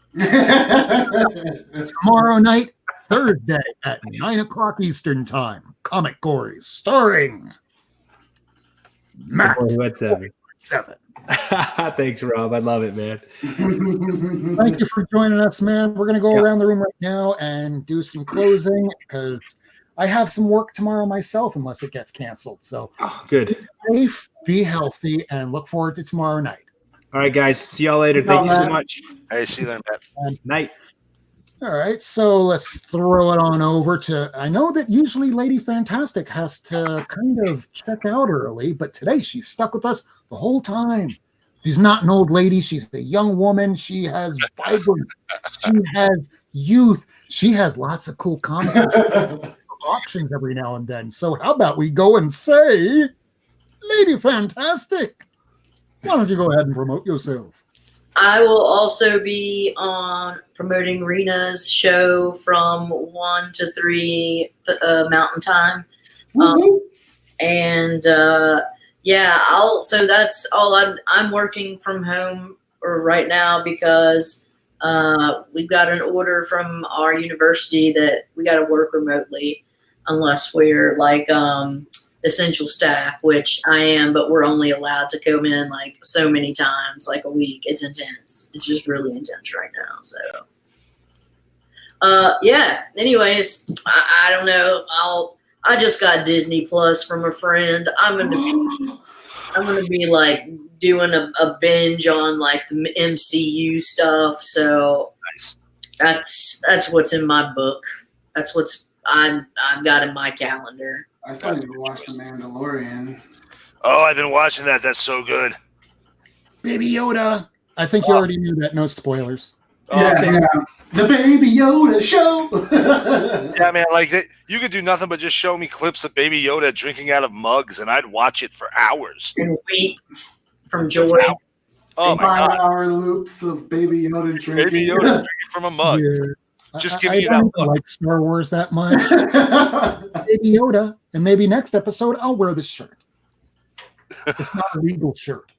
Tomorrow night, Thursday at 9:00 Eastern Time. Comic Gories, starring Matt. What's up? 7. Thanks, Rob. I love it, man. Thank you for joining us, man. We're going to go around the room right now and do some closing because I have some work tomorrow myself unless it gets canceled. So Good. be safe, be healthy, and look forward to tomorrow night. All right, guys. See y'all later. Thank you so much. Hey, see you then, Matt. Night. All right, so let's throw it on over to, I know that usually Lady Fantastic has to kind of check out early, but today she's stuck with us the whole time. She's not an old lady. She's a young woman. She has vibrance. She has youth. She has lots of cool comics auctions every now and then. So how about we go and say, Lady Fantastic, why don't you go ahead and promote yourself? I will also be on promoting Rena's show from 1 to 3 Mountain Time. And so that's all. I'm working from home right now because we've got an order from our university that we got to work remotely unless we're like essential staff, which I am, but we're only allowed to come in like so many times, like a week. It's intense. It's just really intense right now. So, anyways, I don't know. I just got Disney Plus from a friend. I'm gonna be like doing a binge on like the MCU stuff. So Nice. that's what's in my book. That's what's I've got in my calendar. I still need to watch The Mandalorian. Oh, I've been watching that. That's so good. Baby Yoda. I think you already knew that. No spoilers. Yeah. The Baby Yoda show. Yeah, man. Like you could do nothing but just show me clips of Baby Yoda drinking out of mugs, and I'd watch it for hours. And weep from joy. Oh my god! 5-hour loops of Baby Yoda drinking. Baby Yoda drinking from a mug. Yeah. Just give me I that don't look. like Star Wars that much. Baby Yoda, and maybe next episode I'll wear this shirt. It's not a legal shirt.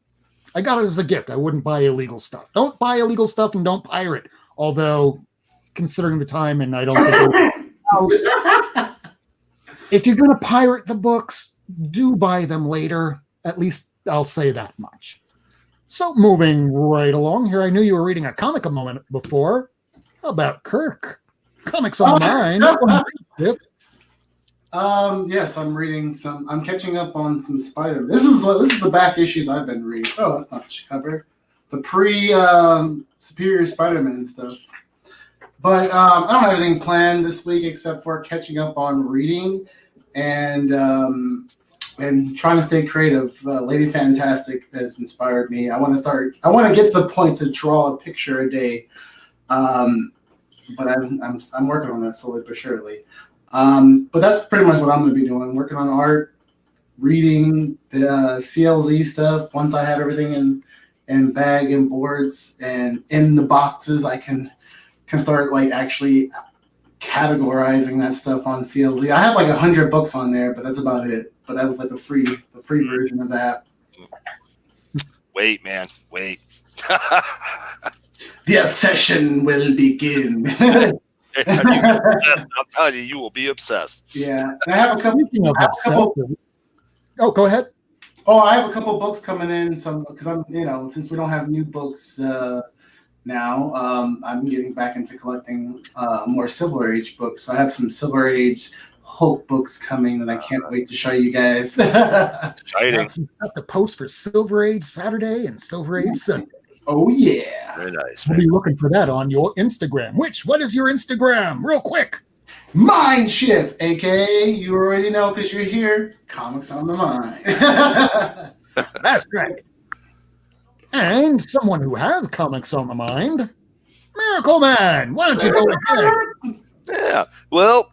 I got it as a gift. I wouldn't buy illegal stuff. Don't buy illegal stuff and don't pirate. Although, considering the time, and I don't think if you're going to pirate the books, do buy them later. At least I'll say that much. So, moving right along here, I knew you were reading a comic a moment before. How about Kirk? Comics on mine. Yes, I'm reading some. I'm catching up on some Spider. This is the back issues I've been reading. Oh, that's not the cover. The Superior Spider-Man stuff. But I don't have anything planned this week except for catching up on reading and trying to stay creative. Lady Fantastic has inspired me. I want to get to the point to draw a picture a day. But I'm working on that slowly but surely. But that's pretty much what I'm going to be doing. Working on art, reading the CLZ stuff. Once I have everything in bag and boards and in the boxes, I can start like actually categorizing that stuff on CLZ. I have like 100 books on there, but that's about it. But that was like the free version of that. Wait, man, wait. The obsession will begin. I'm telling you, you will be obsessed. Yeah, I have a couple. Speaking of obsessive, oh, go ahead. Oh, I have a couple books coming in. Some because I'm, since we don't have new books now, I'm getting back into collecting more Silver Age books. So I have some Silver Age Hulk books coming that I can't wait to show you guys. Exciting. Got some stuff to post for Silver Age Saturday and Silver Age Sunday. Oh yeah. Very nice. We'll be looking for that on your Instagram. What is your Instagram? Real quick. Mind Shift, aka you already know because you're here. Comics on the Mind. That's right. And someone who has comics on the mind, Miracleman. Why don't you go ahead? Yeah. Well,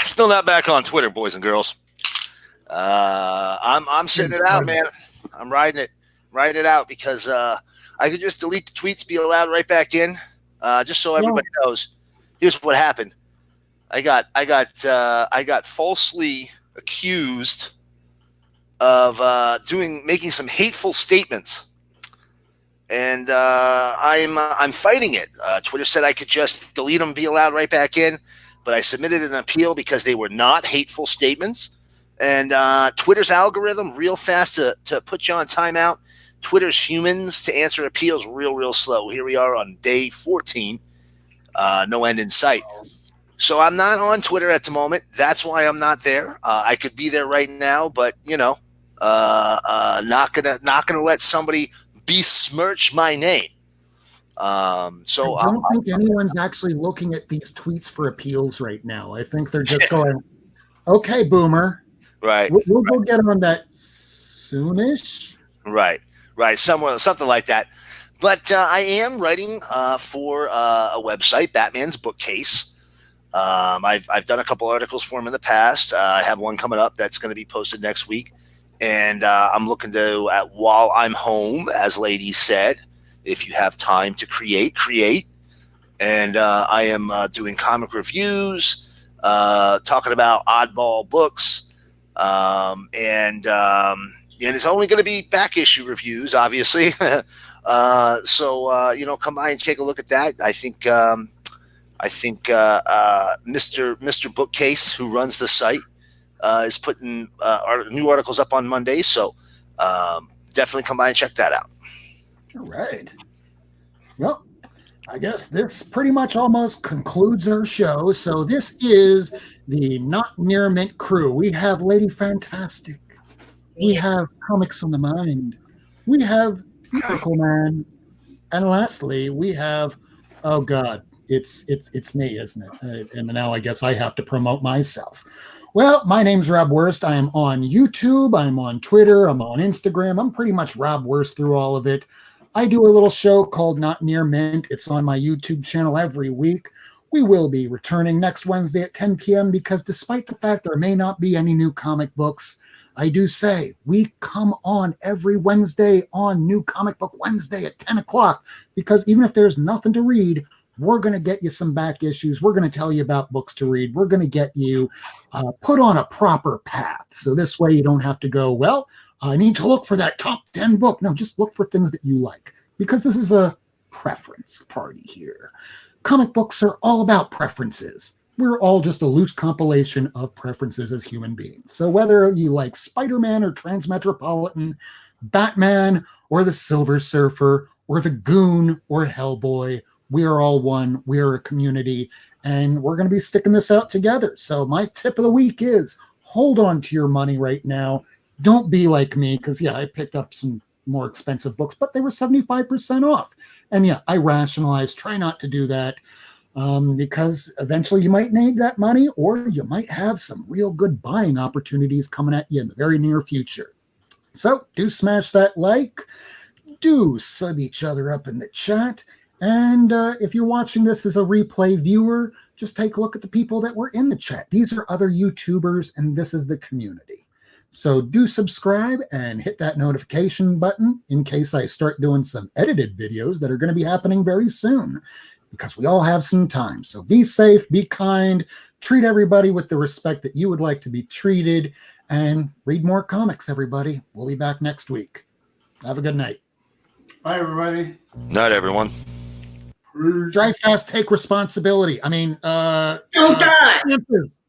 still not back on Twitter, boys and girls. I'm sitting it out, man. I'm riding it out because I could just delete the tweets, be allowed right back in, just so everybody knows. Here's what happened. I got falsely accused of making some hateful statements, and I'm fighting it. Twitter said I could just delete them, be allowed right back in, but I submitted an appeal because they were not hateful statements. And Twitter's algorithm, real fast to put you on timeout. Twitter's humans to answer appeals real slow. Here we are on day 14, no end in sight. So I'm not on Twitter at the moment. That's why I'm not there. I could be there right now, but not gonna let somebody besmirch my name. So I don't think anyone's actually looking at these tweets for appeals right now. I think they're just going, "Okay, boomer, right. We'll go get on that soonish." Right, something like that. But I am writing for a website, Batman's Bookcase. I've done a couple articles for him in the past. I have one coming up that's going to be posted next week. And I'm looking to, while I'm home, as ladies said, if you have time to create. And I am doing comic reviews, talking about oddball books. And it's only going to be back issue reviews, obviously. So come by and take a look at that. I think Mr. Bookcase, who runs the site, is putting new articles up on Monday. So definitely come by and check that out. All right. Well, I guess this pretty much almost concludes our show. So this is the Not Near Mint crew. We have Lady Fantastic. We have Comics on the Mind. We have Miracleman. And lastly, we have, oh God, it's me, isn't it? And now I guess I have to promote myself. Well, my name's Rob Wurst. I am on YouTube. I'm on Twitter. I'm on Instagram. I'm pretty much Rob Wurst through all of it. I do a little show called Not Near Mint. It's on my YouTube channel every week. We will be returning next Wednesday at 10 p.m. because despite the fact there may not be any new comic books, I do say we come on every Wednesday on New Comic Book Wednesday at 10 o'clock because even if there's nothing to read, we're going to get you some back issues. We're going to tell you about books to read. We're going to get you put on a proper path. So this way you don't have to go, well, I need to look for that top 10 book. No, just look for things that you like because this is a preference party here. Comic books are all about preferences. We're all just a loose compilation of preferences as human beings. So whether you like Spider-Man or Transmetropolitan, Batman or the Silver Surfer or the Goon or Hellboy, we are all one. We are a community, and we're going to be sticking this out together. So my tip of the week is hold on to your money right now. Don't be like me because, yeah, I picked up some more expensive books, but they were 75% off. And, yeah, I rationalized, try not to do that because eventually you might need that money or you might have some real good buying opportunities coming at you in the very near future. So do smash that like. Do sub each other up in the chat. And if you're watching this as a replay viewer, just take a look at the people that were in the chat. These are other YouTubers, and this is the community. So do subscribe and hit that notification button in case I start doing some edited videos that are going to be happening very soon because we all have some time. So be safe, be kind, treat everybody with the respect that you would like to be treated, and read more comics, everybody. We'll be back next week. Have a good night. Bye, everybody. Night, everyone. Drive fast, take responsibility. I mean, Don't die. chances.